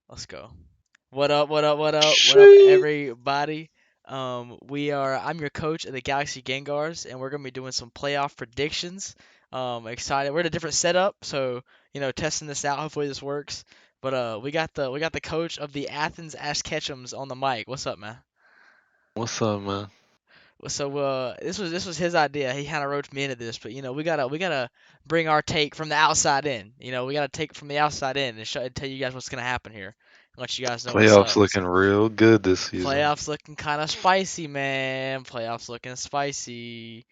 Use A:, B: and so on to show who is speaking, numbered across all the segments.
A: Let's go. What up? What up? What up? What up,
B: Sheet.
A: everybody? I'm your coach of the Galaxy Gengars, and we're gonna be doing some playoff predictions. Excited. We're in a different setup, so testing this out. Hopefully this works. But we got the coach of the Athens Ashcatchems on the mic. What's up, man?
B: What's up, man?
A: So this was his idea. He kind of roped me into this, but we gotta bring our take from the outside in. We gotta take it from the outside in and tell you guys what's gonna happen here. And let you guys know what's
B: Playoffs
A: up.
B: looking
A: So
B: real good this season.
A: playoffs looking kind of spicy, man. Playoffs looking spicy.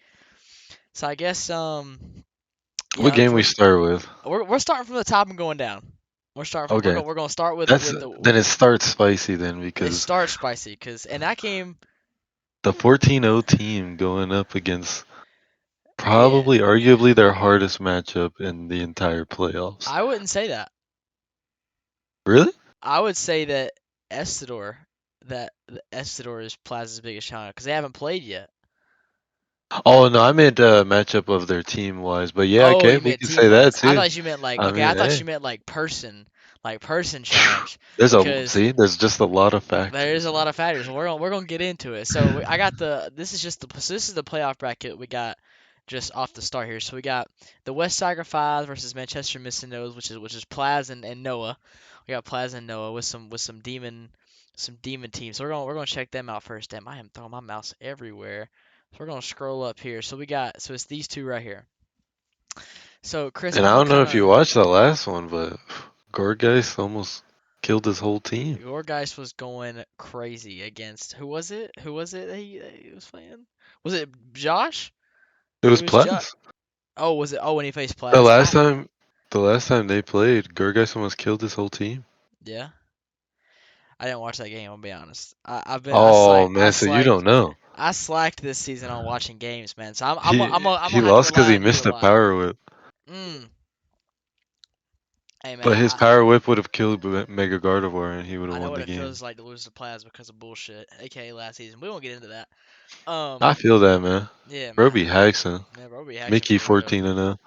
A: So I guess
B: What
A: yeah,
B: game we start with?
A: we're starting from the top and going down. We're starting from
B: Okay,
A: we're gonna start with
B: that's
A: the
B: then it starts spicy then
A: it
B: because
A: starts spicy because in that game,
B: the 14-0 team going up against
A: yeah,
B: probably arguably their hardest matchup in the entire playoffs.
A: I wouldn't say that.
B: Really?
A: I would say that Estador, Estador is Plaza's biggest challenge because they haven't played yet.
B: Oh no, I meant matchup of their team wise, but yeah,
A: Oh,
B: okay,
A: you
B: we
A: meant
B: can say
A: team
B: that
A: wise. I
B: too.
A: thought you meant like
B: I
A: okay.
B: mean,
A: I thought
B: hey,
A: you meant like person challenge, because
B: there's just a lot of
A: there is
B: factors,
A: a
B: man.
A: lot of factors. We're gonna get into it. So I got the this is just the so this is the playoff bracket we got just off the start here. So we got the West Tiger Five versus Manchester Missing Nose, which is Plaz and Noah. We got Plaz and Noah with some demon teams. So we're gonna check them out first. Damn, I am throwing my mouse everywhere. So we're gonna scroll up here. So it's these two right here. So Chris,
B: And
A: I'm
B: I
A: gonna
B: don't know
A: kind
B: if you
A: of
B: watched the last one, but Gorgeist almost killed his whole team.
A: your guys was going crazy against who was it? Who was it that he was playing? Was it Josh?
B: It
A: It
B: was
A: was Josh.
B: Plaz.
A: Oh, was it? Oh, when he faced
B: The
A: Plaz.
B: last time, the last time they played, Gorgeist almost killed his whole team.
A: Yeah. I didn't watch that game. I'll be honest. I've been
B: Oh man, so you don't know.
A: I slacked this season on watching games, man. So I'm
B: He
A: gonna have to
B: lost because
A: rely
B: he
A: on you a
B: missed a
A: lot.
B: power whip,
A: Mm. Hey man,
B: but his power whip would have killed Mega Gardevoir and he would have
A: I know
B: won
A: what
B: the
A: it
B: game.
A: feels like to lose to Plaz because of bullshit, aka last season. We won't get into that.
B: I feel that, man.
A: Yeah,
B: Bro
A: man.
B: be hexing.
A: Man, bro, be hacking
B: Mickey
A: for real.
B: 14 and 0.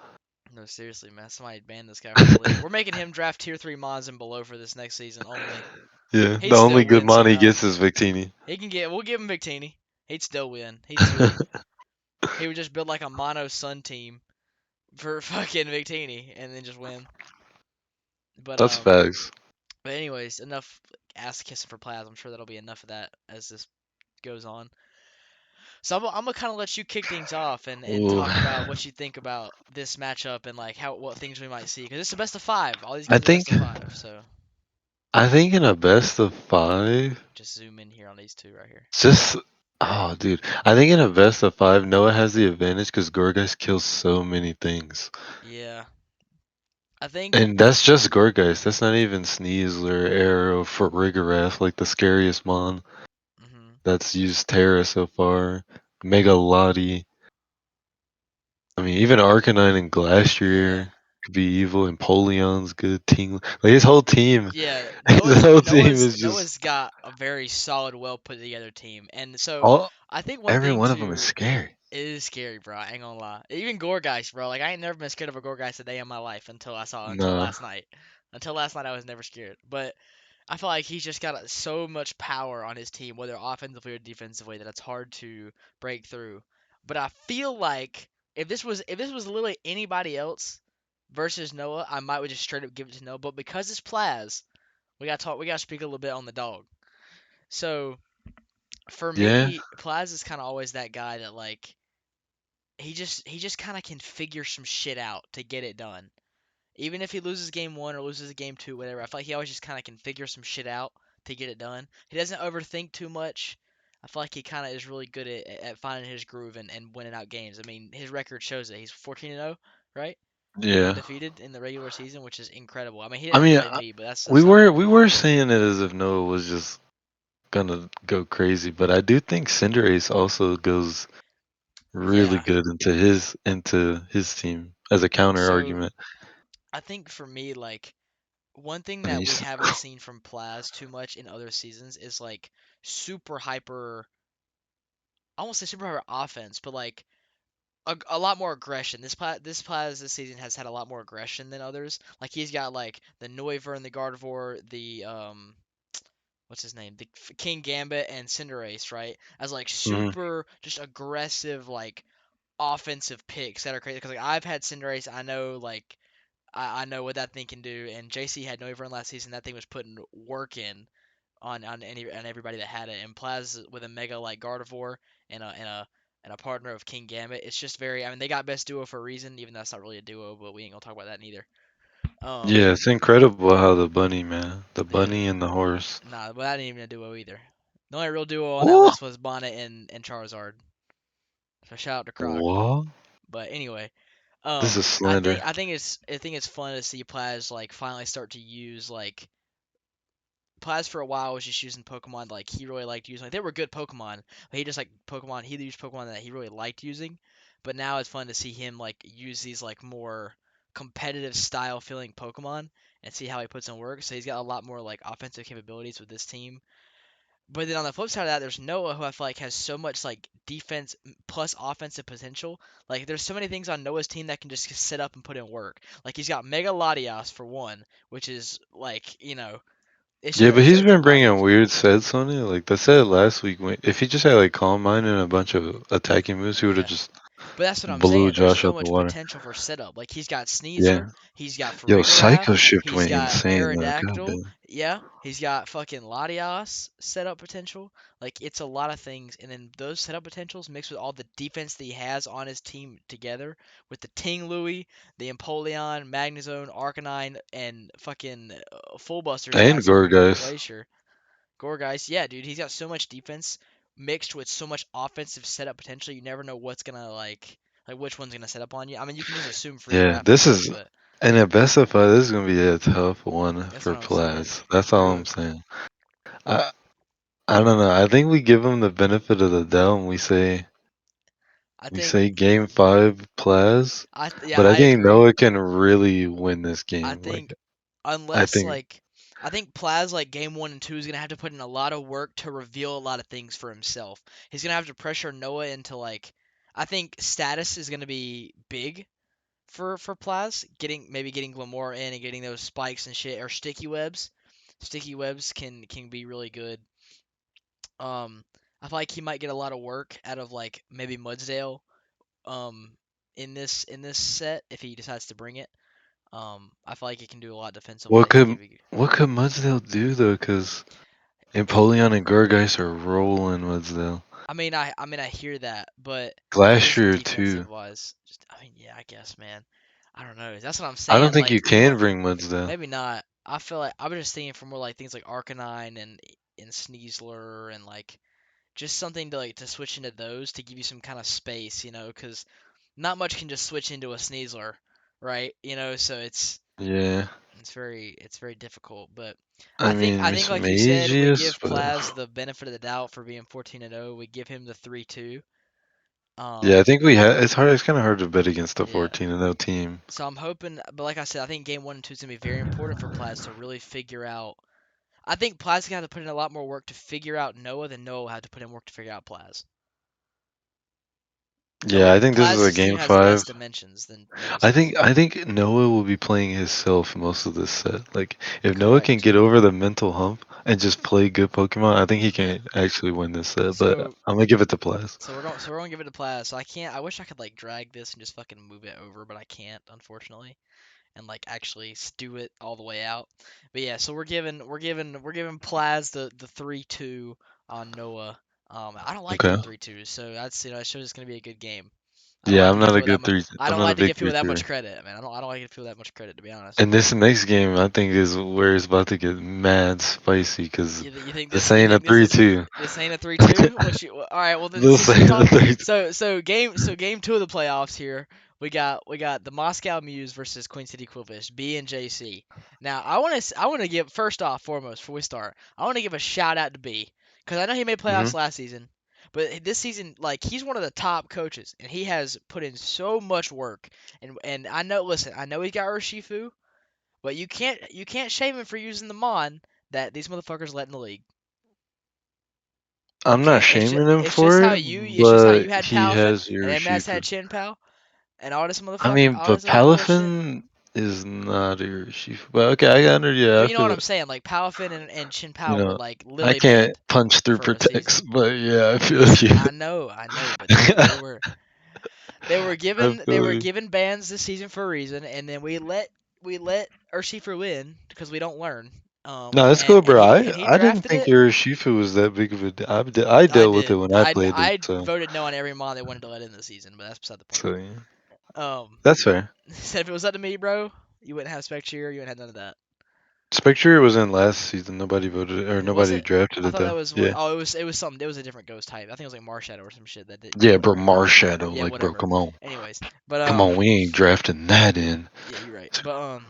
A: No, seriously, man. Somebody ban this guy from the league. We're making him draft tier 3 Mons and below for this next season only.
B: Yeah,
A: He'd
B: the only
A: still
B: good
A: win
B: mon he
A: somehow.
B: gets is Victini.
A: We'll give him Victini. He'd still win. He'd sweep. He would just build like a mono Sun team for fucking Victini and then just win. But
B: That's
A: um,
B: facts.
A: but anyways, enough ass kissing for Plaz. I'm sure that'll be enough of that as this goes on. So I'm gonna kind of let you kick things off and
B: Ooh.
A: talk about what you think about this matchup and like what things we might see because it's a best of five. All these
B: I
A: games are best
B: think
A: of five. So
B: I think in a best of five,
A: just zoom in here on these two right here.
B: just oh dude, I think in a best of five, Noah has the advantage because Gorgeist kills so many things.
A: Yeah, I think.
B: And that's just Gorgeist. That's not even Sneasler, Arrow, Farigiraf, like the scariest mon
A: Hmm.
B: that's used Terra so far. Mega Lottie. I mean, even Arcanine and
A: Yeah,
B: Glastrier could be evil. And Empoleon's good. Team, like his whole team,
A: yeah.
B: his
A: Noah's
B: whole team
A: Noah's
B: is just
A: Noah's got a very solid, well put together team, and so
B: all.
A: I think one
B: Every
A: thing
B: one of them is
A: too.
B: scary.
A: It is scary, bro. I ain't gonna lie. Even Gorgeist, bro. Like I ain't never been scared of a Gorgeist a day in my life until
B: Nah,
A: last night. Until last night, I was never scared. But I feel like he's just got so much power on his team, whether offensively or defensively, that it's hard to break through. But I feel like if this was literally anybody else versus Noah, I might would just straight up give it to Noah. But because it's Plaz, we gotta speak a little bit on the dog. So for
B: yeah,
A: me, Plaz is kind of always that guy that like he just kind of can figure some shit out to get it done. Even if he loses game one or loses game two, whatever, I feel like he always just kind of can figure some shit out to get it done. He doesn't overthink too much. I feel like he kind of is really good at finding his groove and winning out games. I mean, his record shows it. He's 14-0, right?
B: yeah.
A: Undefeated in the regular season, which is incredible. I mean, he
B: I
A: didn't win
B: mean,
A: the MVP, but
B: we
A: that's not
B: were
A: bad.
B: we were saying it as if Noah was just gonna go crazy, but I do think Cinderace also goes really
A: Yeah.
B: good into his team as a counter
A: So
B: argument.
A: I think for me, like one thing
B: And
A: that we
B: he's
A: haven't seen from Plaz too much in other seasons is like super hyper. I won't say super hyper offense, but like a lot more aggression. This Plaz this season has had a lot more aggression than others. Like he's got like the Noivern and the Gardevoir, the what's his name, the King Gambit and Cinderace, right? As like
B: Hmm.
A: super just aggressive like offensive picks that are crazy. Because like I've had Cinderace, I know like I know what that thing can do, and JC had Noivern last season. That thing was putting work in on everybody that had it. And Plaz with a mega like Gardevoir and a partner of King Gambit. It's just very. I mean, they got best duo for a reason, even though that's not really a duo. But we ain't gonna talk about that neither.
B: Yeah, it's incredible how the bunny, man, the
A: Yeah,
B: bunny and the horse.
A: nah, but that ain't even a duo either. The only real duo on that
B: What?
A: list was Bonnet and Charizard. So shout out to Croc.
B: What?
A: But anyway,
B: This is slander.
A: I think it's fun to see Plaz like finally start to use like Plaz for a while was just using Pokemon like he really liked using. Like they were good Pokemon, but he just like Pokemon. He used Pokemon that he really liked using. But now it's fun to see him like use these like more competitive style feeling Pokemon and see how he puts in work. So he's got a lot more like offensive capabilities with this team. But then on the flip side of that, there's Noah, who I feel like has so much like defense plus offensive potential. Like there's so many things on Noah's team that can just sit up and put in work. Like he's got Mega Latias for one, which is like it's
B: Yeah,
A: just
B: but he's
A: it's a
B: been
A: lot of
B: bringing
A: things.
B: weird sets on it. Like the set last week, if he just had like Calm Mind and a bunch of attacking moves, he would have
A: Yeah.
B: just
A: But that's what I'm
B: blew
A: saying. There's
B: Josh
A: so
B: out the
A: much
B: water.
A: potential for setup. Like he's got
B: Yeah.
A: Sneasler, he's got
B: Yo,
A: Farigiraf,
B: Psycho Shift
A: he's
B: went
A: got
B: insane though. God
A: Aerodactyl,
B: damn.
A: yeah, he's got fucking Latias setup potential. Like it's a lot of things, and then those setup potentials mixed with all the defense that he has on his team together with the Ting Louie, the Empoleon, Magnezone, Arcanine, and fucking Full Busters
B: And
A: Ice Beam and
B: Gorgeist.
A: Glacier. Gorgeist, yeah, dude, he's got so much defense mixed with so much offensive setup potential. You never know what's gonna like which one's gonna set up on you. I mean, you can just assume free
B: Yeah,
A: graph, I
B: this
A: guess,
B: is
A: but
B: and at best of five, this is gonna be a tough one
A: that's
B: for
A: what I'm saying.
B: Plaz. That's all
A: But
B: I'm saying. I I don't know. I think we give him the benefit of the doubt and
A: I
B: we
A: think
B: say game 5 Plaz,
A: yeah,
B: but I
A: I
B: think
A: agree.
B: Noah can really win this
A: I
B: game. Like
A: think
B: I
A: unless
B: think
A: like I think Plaz like game 1 and 2 is gonna have to put in a lot of work to reveal a lot of things for himself. He's gonna have to pressure Noah into like I think status is gonna be big for Plaz, getting Glamora in and getting those spikes and shit or sticky webs. Sticky webs can be really good. Um, I feel like he might get a lot of work out of like maybe Mudsdale um in this set if he decides to bring it. I feel like he can do a lot
B: what
A: defensively. I think
B: could
A: if he,
B: what could Mudsdale do though? Because Empoleon and Gorgeist are rolling Mudsdale.
A: I mean I hear that, but just
B: Glacier too.
A: defensive wise, just I mean yeah I guess man, I don't know. That's what I'm
B: I don't
A: saying.
B: think you
A: Like
B: can bring Mudsdale.
A: maybe not. I feel like I was just thinking for more like things like Arcanine and Sneasler and like just something to like to switch into those to give you some kind of space, because not much can just switch into a Sneasler, right? So
B: Yeah.
A: it's very difficult. But
B: I
A: I
B: mean,
A: think
B: it's
A: like you said, we
B: Magius,
A: give
B: but
A: Plaz the benefit of the doubt for being 14-0. We give him the 3-2.
B: yeah, I
A: Um,
B: think we have. It's hard. It's kind of hard to bet against the
A: yeah.
B: 14-0 team.
A: So I'm hoping, but like I said, I think game 1 and 2 is gonna be very important for Plaz to really figure out. I think Plaz gonna have to put in a lot more work to figure out Noah than Noah had to put in work to figure out Plaz.
B: Yeah, I think this is a
A: Plaz's team
B: game
A: has less
B: five.
A: dimensions than Noah's team.
B: I think Noah will be playing himself most of this set. Like if Noah can
A: Correct.
B: get over the mental hump and just play good Pokemon, I think he
A: Yeah.
B: can actually win this set. But
A: So
B: I'm gonna give it to Plaz.
A: we're gonna give it to Plaz. So I can't. I wish I could like drag this and just fucking move it over, but I can't, unfortunately, and like actually stew it all the way out. But yeah, so we're giving Plaz the 3-2 on Noah. I don't like
B: Okay.
A: giving 3-2s, so that's that shows it's gonna be a good game. I don't
B: Yeah,
A: like
B: I'm
A: to give
B: not a
A: people that
B: good
A: much.
B: three.
A: I
B: I'm
A: don't
B: not a
A: like to
B: big
A: give people that
B: 3-2.
A: much credit, man. I don't like to give people that much credit, to be honest.
B: And this next game, I think, is where it's about to get mad spicy because this
A: You
B: ain't a
A: think this is
B: 3-2.
A: this ain't a 3-2? All right, well then
B: This
A: since we're
B: ain't a
A: talking
B: 3-2.
A: so game 2 of the playoffs here, we got the Moscow Muse versus Queen City Quillfish, B and JC. Now, I want to give first off foremost before we start. I want to give a shout out to B cuz I know he made
B: Hmm.
A: playoffs last season, but this season like he's one of the top coaches and he has put in so much work. And I know listen, I know he got Urshifu, but you can't shame him for using the Mon that these motherfuckers let in the league.
B: I'm not
A: Okay,
B: shaming him
A: it's just
B: for
A: how
B: it,
A: you
B: but
A: had
B: he
A: Palafin
B: has
A: and MS had
B: Urashifu.
A: Chin Pao and all this
B: I
A: motherfucker,
B: mean,
A: all
B: but
A: this other bullshit.
B: Palafin is not Urashifu. But okay, I under yeah,
A: But
B: I
A: you know what
B: feel
A: I'm
B: it.
A: saying? Like Palafin and Chin
B: You
A: Pao were
B: know,
A: like
B: I
A: literally
B: can't
A: banned
B: punch through
A: for a
B: protects,
A: season.
B: but yeah, I feel
A: Listen,
B: you.
A: I know, but
B: I
A: they
B: feel
A: were
B: you.
A: given bans this season for a reason, and then we let Urshifu win because we don't learn.
B: No, that's
A: And
B: cool, bro. I
A: he
B: didn't
A: drafted
B: think
A: it.
B: Urashifu was that big of a. I
A: I
B: dealt with it
A: did.
B: when I played it,
A: I
B: so
A: voted no on every mod they wanted to let in this season, but that's beside the point.
B: yeah,
A: Um,
B: that's fair.
A: said if it was up to me, bro, you wouldn't have Spectre, you wouldn't have none of that.
B: Spectre was in last season. Nobody voted or
A: Was
B: nobody
A: it?
B: drafted
A: I
B: it
A: thought that
B: though.
A: was what?
B: Yeah,
A: Oh, it was something. It was a different ghost type. I think it was like Marshadow or some shit that didn't
B: yeah,
A: get.
B: bro. Marshadow,
A: Yeah,
B: like, bro,
A: whatever.
B: come on,
A: Anyways, but
B: come on. We ain't drafting that in.
A: yeah, you're right. But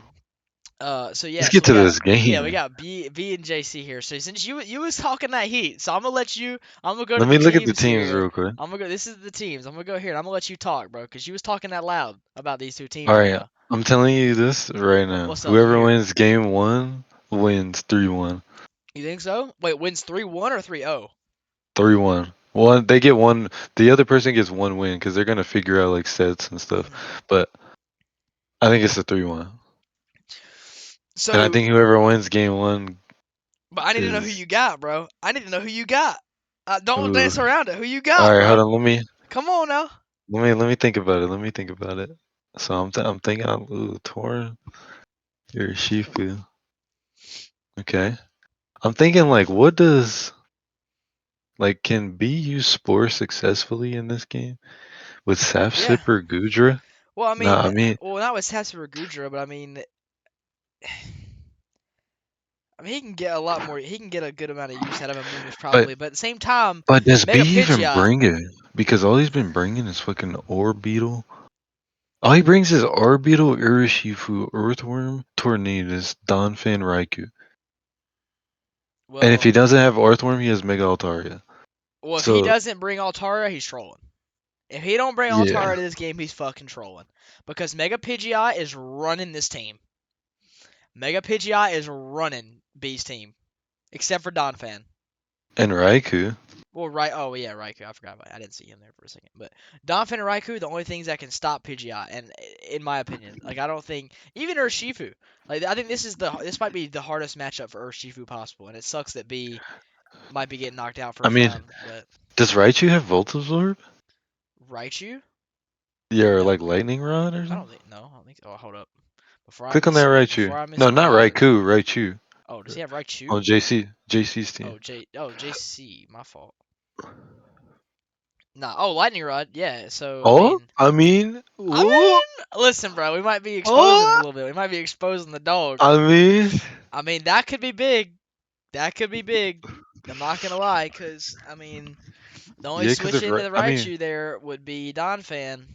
A: so
B: Let's
A: yeah, so
B: get
A: we
B: to
A: got
B: this
A: yeah, we
B: game.
A: got B and JC here. So since you was talking that heat, so I'm gonna let you. I'm gonna go to
B: Let
A: the
B: me look at the
A: teams
B: teams
A: here.
B: real quick.
A: I'm gonna go. This is the teams. I'm gonna go here. And I'm gonna let you talk, bro, because you was talking that loud about these two
B: All
A: teams right
B: right,
A: now.
B: I'm telling you this right now.
A: What's up? Let me
B: Whoever
A: hear it.
B: wins game one wins 3-1.
A: You think so? Wait, wins 3-1 or 3-0?
B: 3-1. One, they get one. The other person gets one win because they're gonna figure out like sets and stuff.
A: Mm-hmm.
B: But I think it's a 3-1, and I
A: So,
B: think whoever wins game one
A: but I need to know who
B: is.
A: you got, bro. I need to know who you got. Don't
B: Ooh.
A: dance around it. Who you
B: All
A: got,
B: right, hold
A: bro?
B: on.
A: Come on now.
B: Let me think about it. Let me think about it. So I'm thinking. Ooh, Torn. You're a Shifu. Okay. I'm thinking like, what does like can B use Spore successfully in this game with Sap
A: Yeah.
B: Sipper Gudra?
A: Well, I
B: No,
A: mean,
B: I mean,
A: not with Sasser Gudra, but I mean, he can get a lot more. He can get a good amount of use out of Amoonguss
B: but
A: probably, but at the same time,
B: but does B
A: Mega
B: even
A: Pidgeot.
B: bring it? Because all he's been bringing is fucking Orbeetle. All he brings is Orbeetle, Urshifu, Earthworm, Tornadus, Donphan, Raikou. And if
A: Well,
B: he doesn't have Earthworm, he has Mega Altaria.
A: well, if he
B: So
A: doesn't bring Altara, he's trolling. If he don't bring
B: yeah,
A: Altara to this game, he's fucking trolling. Because Mega Pidgeot is running this team. Mega Pidgeot is running B's team, except for Donphan.
B: and Raikou.
A: Well, right. Oh yeah, Raikou. I forgot about. I didn't see him there for a second. But Donphan and Raikou, the only things that can stop Pidgeot, and in my opinion, like I don't think even Urshifu. Like I think this might be the hardest matchup for Urshifu possible, and it sucks that B might be getting knocked out
B: I
A: first
B: mean,
A: round. But
B: does Raichu have Volt Absorb?
A: Raichu?
B: Yeah, or
A: No,
B: like Lightning Rod or
A: I don't
B: something?
A: think. No, I don't think. Oh, hold up.
B: Click on that Raichu.
A: Before I
B: No, not
A: misquote you.
B: Raikou, Raichu.
A: Oh, does he have Raichu?
B: On JC's team.
A: JC. My fault. Nah. Oh, Lightning Rod. Yeah. So I
B: Oh,
A: mean,
B: I mean,
A: I
B: ooh,
A: listen, bro. We might be exposing a
B: oh,
A: little bit. We might be exposing the dog.
B: I mean,
A: I mean, that could be big. That could be big. I'm not gonna lie, cause I mean, the only
B: yeah, because
A: switch
B: if
A: into the
B: I mean,
A: Raichu there would be Donphan,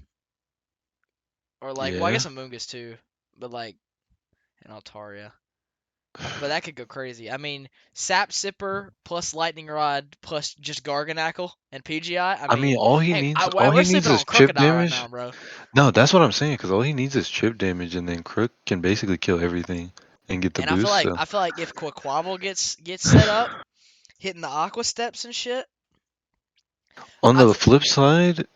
A: or like, well, I
B: yeah,
A: guess Amoonguss too, but like, and Altaria. But that could go crazy. I mean, Sap Sipper plus Lightning Rod plus just Garganackle and PGI. I
B: I mean,
A: mean,
B: all he
A: heck,
B: needs, all
A: we're
B: he needs
A: sleeping
B: is
A: on
B: chip
A: Crocodile right
B: damage.
A: now, bro.
B: No, that's what I'm saying. Because all he needs is chip damage, and then Crook can basically kill everything and get the
A: And
B: boost. So
A: I feel like if Quaquaval gets set up, hitting the Aqua Steps and shit,
B: on
A: I
B: the
A: th-
B: flip side,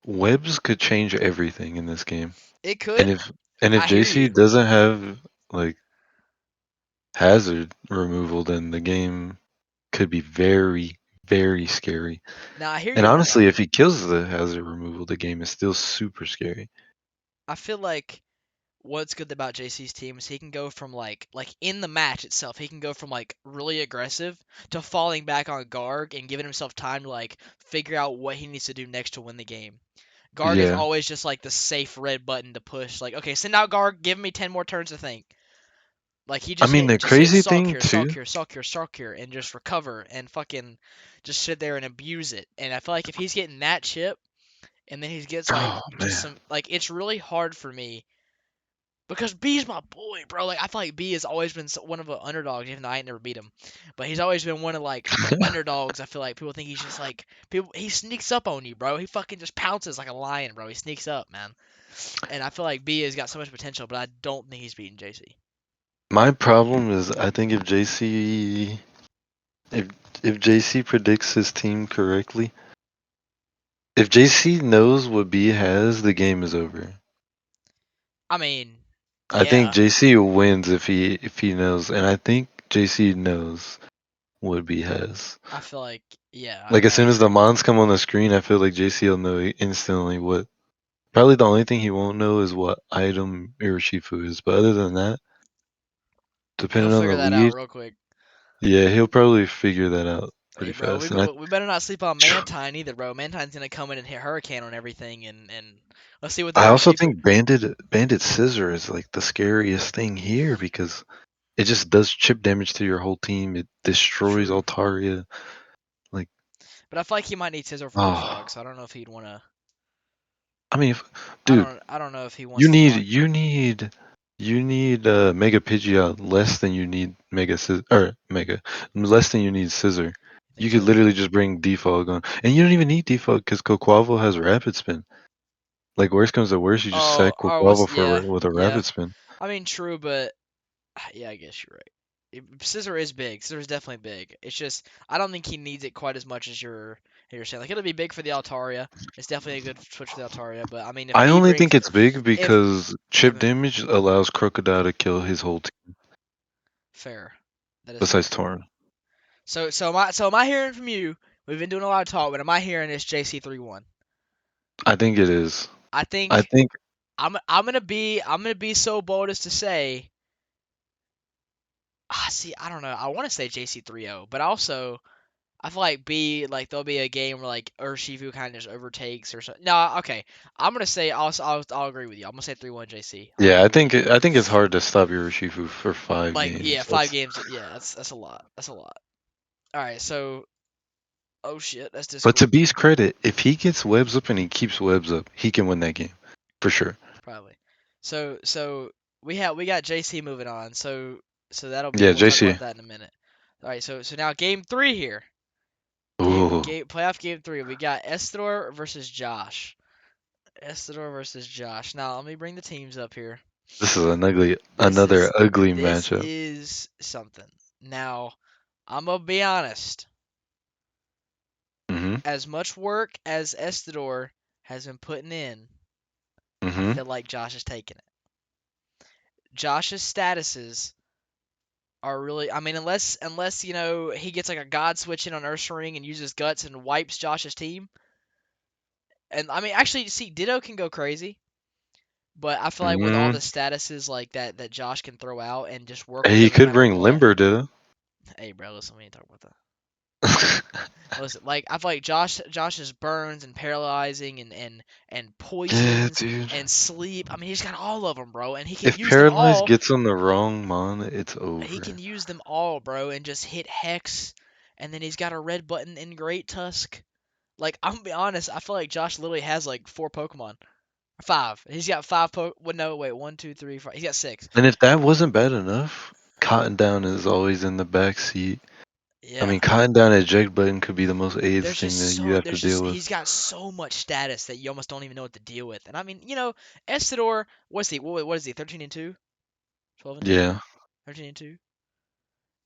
B: webs could change everything in this game.
A: it
B: And
A: could.
B: if
A: I hear
B: JC
A: you.
B: doesn't have like hazard removal, then the game could be very, very scary.
A: Now I hear
B: And
A: you on that.
B: honestly, if he kills the hazard removal, the game is still super scary.
A: I feel like what's good about JC's team is he can go from like in the match itself, he can go from like really aggressive to falling back on Garg and giving himself time to like figure out what he needs to do next to win the game. Garg is
B: Yeah.
A: always just like the safe red button to push. Like, okay, send out Garg, give me 10 more turns to think. Like he
B: I mean, the
A: just hit
B: crazy
A: Salt
B: thing
A: Cure, Salt
B: too.
A: Cure, Salt Cure, Salt Cure, and just recover and fucking just sit there and abuse it. And I feel like if he's getting that chip and then he gets like
B: Oh
A: just
B: man.
A: some like it's really hard for me because B's my boy, bro. Like I feel like B has always been one of the underdogs, even though I ain't never beat him. But he's always been one of like the underdogs. I feel like people think he's just like people. He sneaks up on you, bro. He fucking just pounces like a lion, bro. He sneaks up, man. And I feel like B has got so much potential, but I don't think he's beating JC.
B: My problem is, I think if JC, if if JC predicts his team correctly, if JC knows what B has, the game is over.
A: I mean,
B: I think
A: yeah,
B: JC wins if he knows, and I think JC knows what B has.
A: I feel like yeah,
B: Like as
A: I
B: soon as the
A: agree.
B: mons come on the screen, I feel like JC will know instantly what. Probably the only thing he won't know is what item Urshifu is, but other than that,
A: He'll
B: depending on
A: figure
B: the
A: that out
B: lead,
A: real quick.
B: yeah, he'll probably figure that out
A: Hey,
B: pretty
A: bro,
B: fast. And
A: we better not sleep on Mantine either, bro. Mantine's gonna come in and hit Hurricane on everything, and let's see what the
B: I also
A: Urshifu.
B: think Bandit Scissor is like the scariest thing here because it just does chip damage to your whole team. It destroys
A: True,
B: Altaria. Like,
A: but I feel like he might need Scissor for
B: oh,
A: Bullfrog, so I don't know if he'd wanna.
B: I mean, dude,
A: I don't know if he
B: you
A: wants to
B: need
A: block.
B: you need you need Mega Pidgeot less than you need Mega Scissor or Mega less than you need Scissor.
A: You think
B: You could
A: so?
B: literally just bring Defog on, and you don't even need Defog because Quaquaval has Rapid Spin. Like worst comes to worst, you just
A: Oh,
B: sack
A: or was
B: Quaquaval
A: yeah,
B: for with a
A: yeah.
B: Rapid Spin.
A: I mean, true, but yeah, I guess you're right. Scissor is big. Scissor is definitely big. It's just I don't think he needs it quite as much as you're saying. Like it'll be big for the Altaria. It's definitely a good switch for the Altaria. But I mean, if
B: I
A: B
B: only
A: brings
B: think it's big
A: if
B: because
A: if
B: chip damage allows Crocodile to kill his whole team
A: fair, that is very
B: besides
A: fair.
B: Torn.
A: So am I hearing from you? We've been doing a lot of talk, but am I hearing this JC 3-1?
B: I think it is.
A: I
B: I
A: think
B: think
A: I'm gonna be so bold as to say. See, I don't know. I want to say JC 3-0, but also I feel like like there'll be a game where like Urshifu kind of just overtakes or something. No, okay. I'm gonna say I'll agree with you. I'm gonna say 3-1 JC. I'll
B: yeah,
A: agree with you.
B: I think it's hard to stop Yoroshifu for five
A: Like yeah,
B: games.
A: 5 games. Yeah, that's a lot. That's a lot. All right, so oh shit, that's
B: But to
A: Discord
B: B's credit, if he gets webs up and he keeps webs up, he can win that game for sure.
A: probably. So we got JC moving on. So that'll be
B: Yeah,
A: we'll talk
B: JC.
A: about that in a minute. All right, so now game 3 here.
B: Ooh,
A: Playoff game 3. We got Esther versus Josh. Esther versus Josh. Now let me bring the teams up here.
B: this is
A: This
B: another
A: is
B: ugly
A: this
B: matchup.
A: is something. Now, I'm gonna be honest.
B: Mhm,
A: As much work as Estador has been putting in, I
B: mhm,
A: feel like Josh is taking it. Josh's statuses are really. I mean, unless he gets like a God switch in on Ursaring and uses guts and wipes Josh's team. And I mean, actually, see, Ditto can go crazy. But I feel like with all the
B: mhm.
A: statuses like that Josh can throw out and just work with
B: He
A: them no
B: could
A: matter
B: bring
A: what.
B: Limber, dude.
A: Hey, bro, listen, we ain't talking about that. Listen, like I feel like Josh's burns and paralyzing and
B: Yeah,
A: poisons
B: dude.
A: and sleep. I mean, he's got all of them, bro, and he can
B: If
A: use them
B: Paralyzed
A: all.
B: gets on the wrong mon, it's
A: He can
B: over.
A: use them all, bro, and just hit Hex. And then he's got a red button in Great Tusk. Like I'm gonna be honest, I feel like Josh literally has like 4 Pokemon, 5. He's got 5 Well, no, wait, 1, 2, 3, 4. He's got 6.
B: And if that wasn't bad enough, Cotton Down is always in the back seat. I
A: Yeah.
B: mean, Cotton Down eject button could be the most AIDS thing that you have to
A: There's
B: deal
A: just
B: with.
A: he's got so much status that you almost don't even know what to deal with. And I mean, Estador, what's he? What is he? 13 and 2, 12 and 2,
B: Yeah.
A: 13 and 2.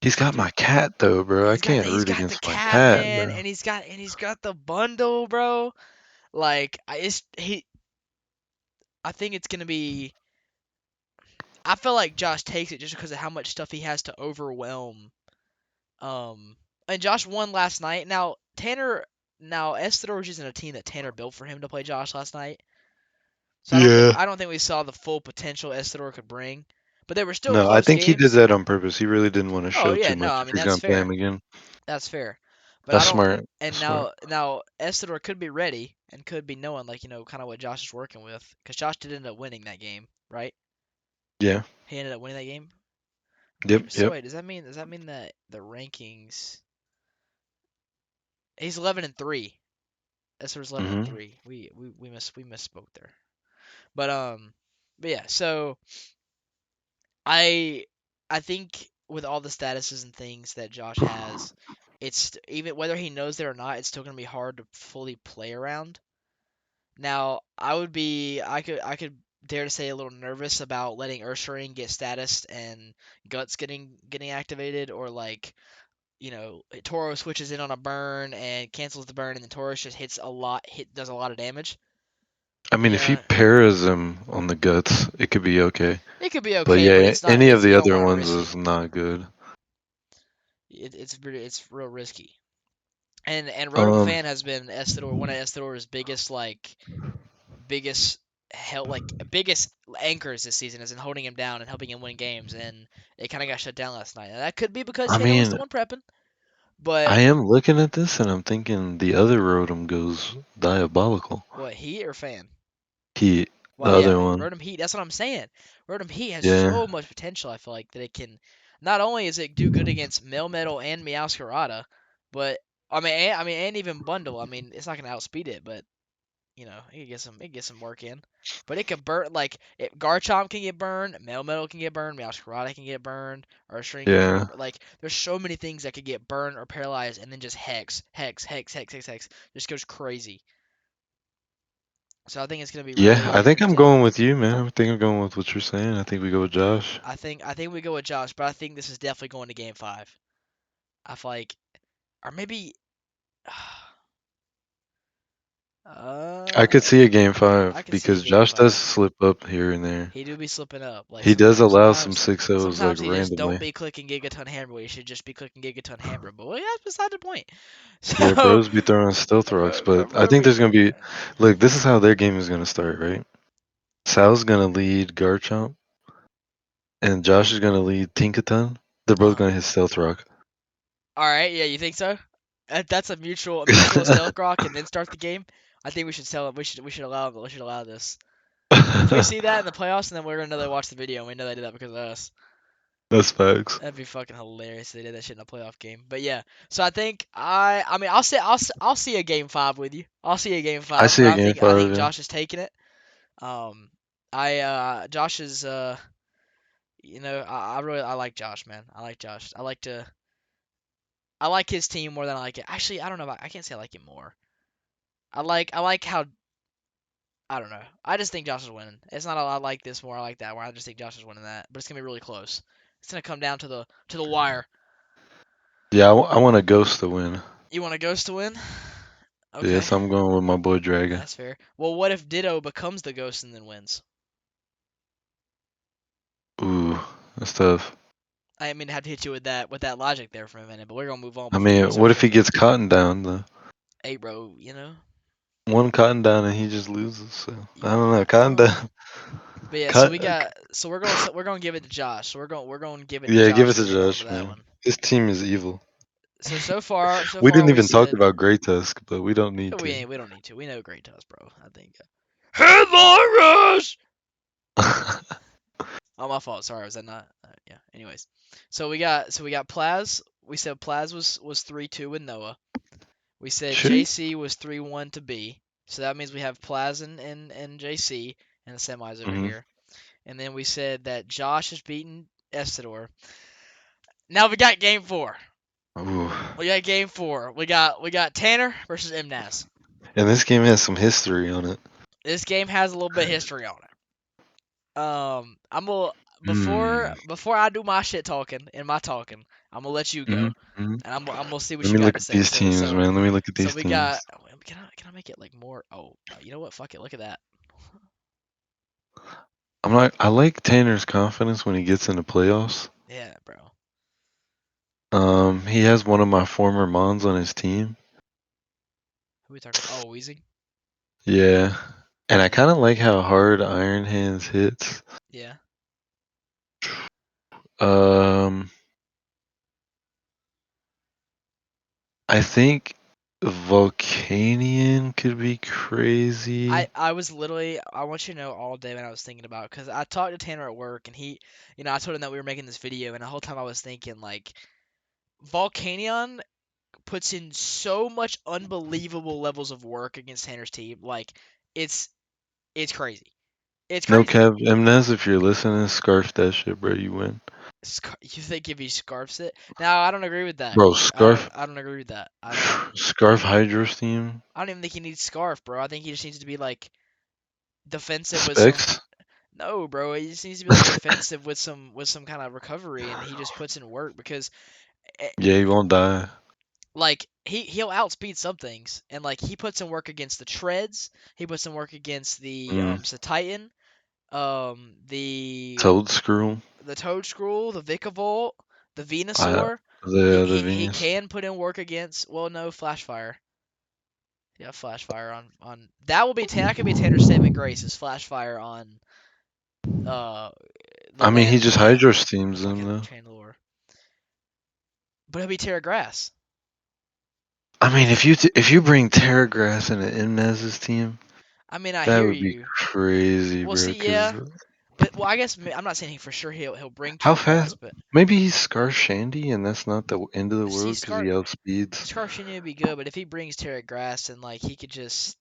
B: He's got
A: Dude,
B: my cat though, bro. I can't
A: he's
B: root
A: got the
B: against my
A: cat,
B: cat,
A: man,
B: bro.
A: and he's got the bundle, bro. Like I think it's gonna be. I feel like Josh takes it just because of how much stuff he has to overwhelm. Um, and Josh won last night. Now Estador was using a team that Tanner built for him to play Josh last night. So
B: Yeah.
A: I don't think we saw the full potential Estador could bring, but they were still
B: No, I
A: close
B: think he did
A: games.
B: that on purpose. He really didn't want to
A: Oh
B: show
A: yeah,
B: too
A: no,
B: much
A: I
B: if
A: mean
B: he's
A: that's
B: gonna play him
A: fair.
B: again.
A: That's fair. But I
B: That's
A: don't.
B: smart.
A: And
B: That's smart.
A: now Estador could be ready and could be knowing like kind of what Josh is working with because Josh did end up winning that game, right?
B: Yeah.
A: He ended up winning that game.
B: Yep.
A: So
B: Yep.
A: wait, does that mean that the rankings? He's 11 and 3. Estador's 11 and
B: Mhm.
A: 3. We misspoke there. But but yeah. So I I think with all the statuses and things that Josh has, even whether he knows it or not, it's still gonna be hard to fully play around. Now, I could dare to say a little nervous about letting Ursaring get status and Guts getting activated, or like Toro switches in on a burn and cancels the burn, and then Tauros just does a lot of damage.
B: I mean,
A: You
B: if he
A: know,
B: pairs him on the guts, it could be okay.
A: it could be
B: But
A: okay, but
B: yeah,
A: it's not.
B: any of
A: It's
B: the
A: you don't
B: other
A: want to
B: ones
A: risk it.
B: is not good.
A: It's real risky. And Rotom
B: Um,
A: Fan has been Estador one of Estador's biggest biggest anchors this season is in holding him down and helping him win games, and it kind of got shut down last night. Now, that could be because
B: I
A: Tanner was the
B: mean,
A: one prepping, but
B: I am looking at this and I'm thinking the other Rotom goes diabolical.
A: what, Heat or Fan?
B: He,
A: Well,
B: the
A: yeah,
B: other one,
A: Rotom Heat. That's what I'm saying. Rotom Heat has
B: yeah,
A: so much potential. I feel like that it can. Not only is it do good against Melmetal and Meowscarada, but and even Bundle. I mean, it's not gonna outspeed it, but it can get some work in. But it could burn Garchomp can get burned, Melmetal can get burned, Meowscarada can get burned, or Shrinking can
B: yeah,
A: get like there's so many things that could get burned or paralyzed, and then just hex, just goes crazy. So I think it's gonna be
B: yeah.
A: really
B: I think I'm
A: interesting.
B: going with you, man. I think I'm going with what you're saying. I think we go with Josh.
A: I think we go with Josh, but I think this is definitely going to game five. I feel like, or maybe,
B: I could
A: uh,
B: see a game
A: I
B: five
A: could see a
B: because
A: game
B: Josh does
A: five.
B: slip up here and there.
A: He do be slipping up. Like
B: He does
A: sometimes,
B: allow some
A: sometimes,
B: 6-0s like
A: sometimes he just don't
B: randomly.
A: be clicking Gigaton Hammer. He should just be clicking Gigaton Hammer. But well, yeah, that's beside the point.
B: Yeah,
A: So,
B: bros be throwing stealth rocks, but I
A: bro,
B: think
A: be
B: there's gonna be. Look, this is how their game is gonna start, right? Sal's gonna lead Garchomp, and Josh is gonna lead Tinkaton. They're both
A: uh,
B: gonna hit stealth rock.
A: all right, yeah, you think so? That's a mutual stealth rock, and then start the game. I think we should sell it. We should allow this. If we see that in the playoffs, and then we're gonna know they watched the video, and we know they did that because of us.
B: That's facts.
A: That'd be fucking hilarious if they did that shit in a playoff game. But yeah, so I mean, I'll see a game five with you. I'll see a game
B: I
A: five,
B: see
A: but
B: a
A: I
B: game
A: think I
B: five.
A: think
B: Yeah.
A: Josh is taking it. I Josh is I like Josh, man. I like Josh. I like his team more than I like it. Actually, I don't know. I can't say I like it more. I like how I don't know. I just think Josh is winning. It's not a I like this more, I like that. Where I just think Josh is winning that, but it's gonna be really close. It's gonna come down to the wire.
B: Yeah, I want a ghost to win.
A: You want a Ghost to win? Okay,
B: Yes, I'm going with my boy Dragon.
A: that's fair. Well, what if Ditto becomes the Ghost and then wins?
B: Ooh, that's tough.
A: I mean, I have to hit you with that logic there for a minute, but we're gonna move on
B: I
A: before we
B: mean,
A: lose our
B: what if he
A: footing.
B: gets cotton down though?
A: Hey, bro.
B: One cotton down and he just loses. So I don't know.
A: I
B: Cotton
A: don't know.
B: down.
A: But yeah,
B: Cut.
A: so we're gonna give it to Josh. So we're going to give it to
B: Yeah, give
A: Josh
B: it
A: and
B: to
A: move on to
B: Josh,
A: that
B: man.
A: one.
B: His team is evil.
A: So
B: We
A: far
B: didn't
A: we
B: even talk
A: said
B: about Great Tusk, but we don't need to.
A: we don't need to. We know Great Toss, bro. I think. Headline rush. Oh, my fault. Sorry, was that not? Yeah. Anyways, so we got Plaz. We said Plaz was 3-2 with Noah. We said
B: Shit.
A: JC was 3-1 to B. So that means we have Plaz and JC and the semis over
B: Hmm.
A: here. And then we said that Josh has beaten Estador. Now we got game four.
B: Ooh.
A: We got game four. We got Tanner versus MNAS.
B: And this game has some history on it.
A: This game has a little bit of history on it. I'm gonna
B: Hmm.
A: before I do my shit talking and my talking, I'm gonna let you
B: Hmm.
A: go,
B: Hmm.
A: and I'm gonna see what
B: Let
A: you
B: me
A: got
B: look
A: to
B: at
A: say.
B: these
A: So
B: teams,
A: so
B: man. Let me look at
A: so
B: these
A: we got.
B: teams.
A: Can I make it like more? Oh, you know what? Fuck it. Look at that.
B: I'm not. I like Tanner's confidence when he gets into playoffs.
A: Yeah, bro.
B: He has one of my former Mons on his team.
A: Who we talking about? Oh, Weezy.
B: Yeah. And I kind of like how hard Iron Hands hits.
A: Yeah.
B: Um, I think Volcanion could be
A: I
B: crazy.
A: I was literally I want you to know all day when I was thinking about because I talked to Tanner at work and I told him that we were making this video and the whole time I was thinking like Volcanion puts in so much unbelievable levels of work against Tanner's team. Like it's it's crazy. It's
B: No
A: crazy.
B: cap, Mnez, if you're listening, scarf that shit, bro. You win.
A: You think if he scarfs it? Now I don't agree with that.
B: Bro,
A: I don't
B: scarf,
A: I don't agree with that. I don't.
B: scarf Hydro's team.
A: I don't even think he needs scarf, bro. I think he just needs to be like defensive with some.
B: Specs.
A: No, bro. He just needs to be like defensive with some kind of recovery, and he just puts in work because
B: Yeah, he won't die.
A: Like he'll outspeed some things, and like he puts in work against the treads. He puts in work against
B: Mm.
A: the Titan, the
B: Toad screw.
A: Toad Scroll, the Vikavolt, the
B: I
A: Venusaur.
B: the
A: He
B: Venus.
A: can put in work against. Well, no, Flashfire. Yeah, Flashfire on that will be that could be Tanner's saving grace is Flashfire on uh the
B: I mean, he
A: land
B: just
A: the
B: Hydro steams them
A: volcanic
B: though.
A: Chandelure. But he'll be Terra Grass.
B: I mean, if you bring Terragrass into Imnez's team,
A: I mean, I
B: that
A: hear
B: would be
A: you.
B: crazy,
A: Well,
B: bro.
A: see,
B: Cause
A: yeah, but well, I guess I'm not saying he for sure he'll bring
B: how
A: Terra Grass,
B: fast?
A: but
B: Maybe he's Scar Shandy, and that's not the end of the
A: see,
B: world because he outspeeds.
A: Scarfini would be good, but if he brings Terra Grass and like he could just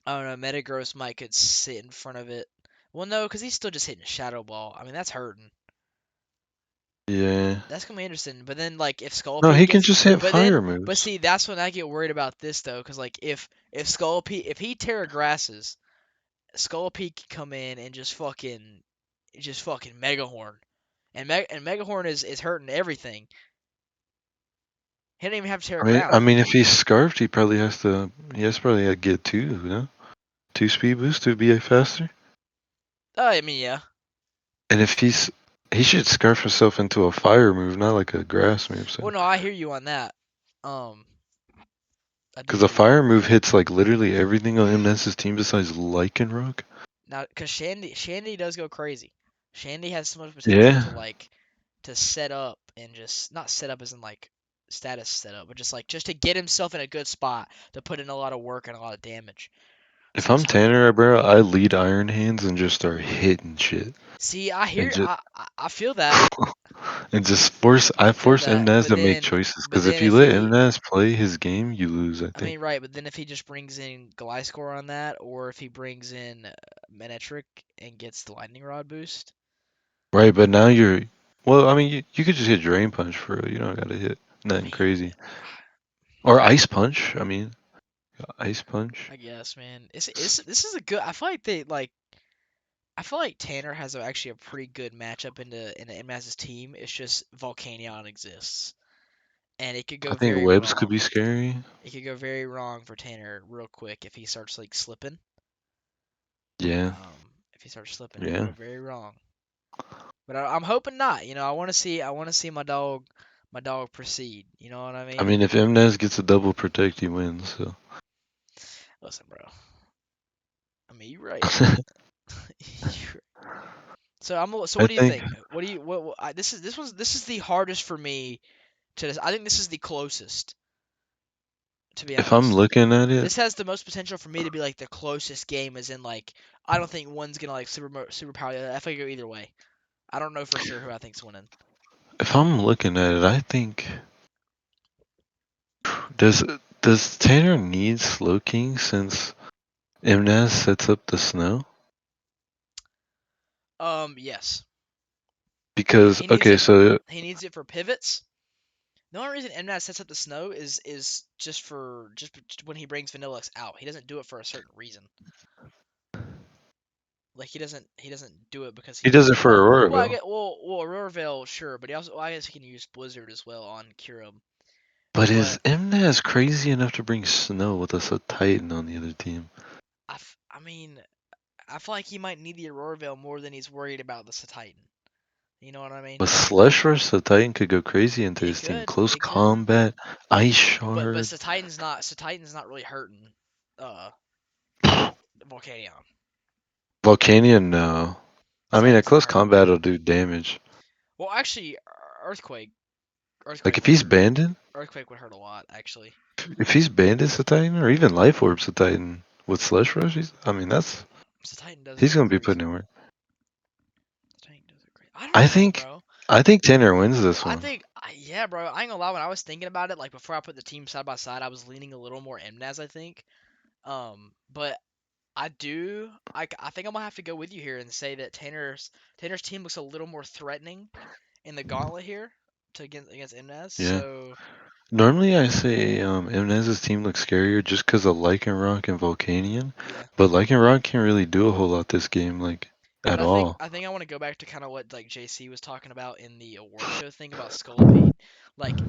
A: I don't know, Metagross might could sit in front of it. Well, no, because he's still just hitting Shadow Ball. I mean, that's hurting.
B: Yeah.
A: That's gonna be interesting. But then, like, if
B: No,
A: Scolipede
B: he can
A: gets,
B: just hit
A: but
B: fire
A: then, but
B: moves.
A: see, that's when I get worried about this though, because like, if Scolipede, if he Terra Grasses, Scolipede can come in and just fucking Megahorn, and Megahorn is hurting everything. He didn't even have to Terra
B: I
A: Ground.
B: mean, if he's scarfed, he has to probably get two, you know, two speed boosts to be faster.
A: I mean, yeah.
B: And if he should scarf himself into a fire move, not like a grass move. So,
A: Well, no, I hear you on that. Um, I do
B: because a
A: hear you.
B: fire move hits like literally everything on MNS's team besides Lycanroc.
A: Now, because Shandy does go crazy. Shandy has so much potential
B: Yeah.
A: to like to set up and just not set up as in like status setup, but just to get himself in a good spot to put in a lot of work and a lot of damage.
B: If
A: So
B: I'm
A: it's hard.
B: Tanner, bro, I lead Iron Hands and just start hitting shit
A: See, I
B: and
A: hear
B: just
A: I feel that.
B: and just
A: I feel
B: force
A: that.
B: MNAS to make choices.
A: But
B: Because if
A: then
B: you
A: if
B: let
A: he
B: MNAS play his game, you lose. I
A: I
B: think.
A: mean, right, but then if he just brings in Gliscor on that, or if he brings in Manectric and gets the Lightning Rod boost,
B: Right, but now you're. Well, I mean, you could just hit Drain Punch for real. You don't gotta hit
A: I
B: nothing
A: mean,
B: crazy. Or Ice Punch. I mean, Ice Punch.
A: I guess, man. It's this is a good. I feel like they like. I feel like Tanner has actually a pretty good matchup in the MS's team. It's just Volcanion exists, and it could
B: I
A: go
B: think
A: very
B: Webs could
A: wrong.
B: be scary.
A: It could go very wrong for Tanner real quick if he starts like slipping.
B: Yeah,
A: If he starts slipping, it could
B: yeah.
A: go very wrong. But I'm hoping not. You know, I want to see my dog proceed. You know what I
B: I
A: mean?
B: mean, if Mnez gets a double protect, he wins. So
A: Listen, bro. I mean, you're right. You're right. So so
B: I
A: what do you
B: think
A: think? What do you this is the hardest for me I think this is the closest, to be
B: if I'm
A: honest.
B: looking at it,
A: This has the most potential for me to be like the closest game, as in like I don't think one's gonna like super power the other. I think go either way. I don't know for sure who I think's winning.
B: if I'm looking at it, I think does does Tanner need Slow King since Mnez sets up the snow?
A: Yes.
B: Because okay, so
A: He needs it for pivots. The only reason MNAT sets up the snow is just when he brings Vanillux out. He doesn't do it for a certain reason. Like he doesn't do it because he
B: he does it
A: wants.
B: for
A: Well, I
B: Auroraville.
A: get Aurora Veil, sure, but he also I guess he can use Blizzard as well on Kyurem.
B: But is
A: But
B: Mnez crazy enough to bring snow with us a Titan on the other team?
A: I mean I feel like he might need the Aurora Veil more than he's worried about the Titan. You know what I mean?
B: But Slush Rush the Titan could go crazy into his team. Close
A: It could.
B: combat, Ice
A: But
B: Shard.
A: Titan's not really hurting uh Volcanion.
B: Volcanion, no. I mean, at
A: Titan's not
B: close
A: hurting.
B: combat, it'll do damage.
A: Well, actually, Earthquake
B: Like
A: Earthquake
B: if
A: would
B: he's
A: hurt.
B: banded,
A: Earthquake would hurt a lot, actually.
B: if he's banded a Titan, or even Life Orb's a Titan with Slush Rush, I mean,
A: Titan does
B: he's
A: go
B: gonna be putting in
A: crazy.
B: work.
A: Titan does go crazy. I don't
B: I
A: know,
B: think,
A: bro.
B: I think Tanner wins this one.
A: Yeah, bro. I ain't gonna lie. When I was thinking about it, like before I put the team side by side, I was leaning a little more MNAS, I think. But I think I'm gonna have to go with you here and say that Tanner's team looks a little more threatening in the gauntlet here to against MNAS.
B: Yeah.
A: So
B: Normally, I say Mnez's team looks scarier just because of Lycanroc and Volcanion,
A: yeah,
B: but Lycanroc can't really do a whole lot this game. Like,
A: But
B: at
A: I think
B: all.
A: I think I want to go back to kind of what like JC was talking about in the award show thing about Scolipede. Like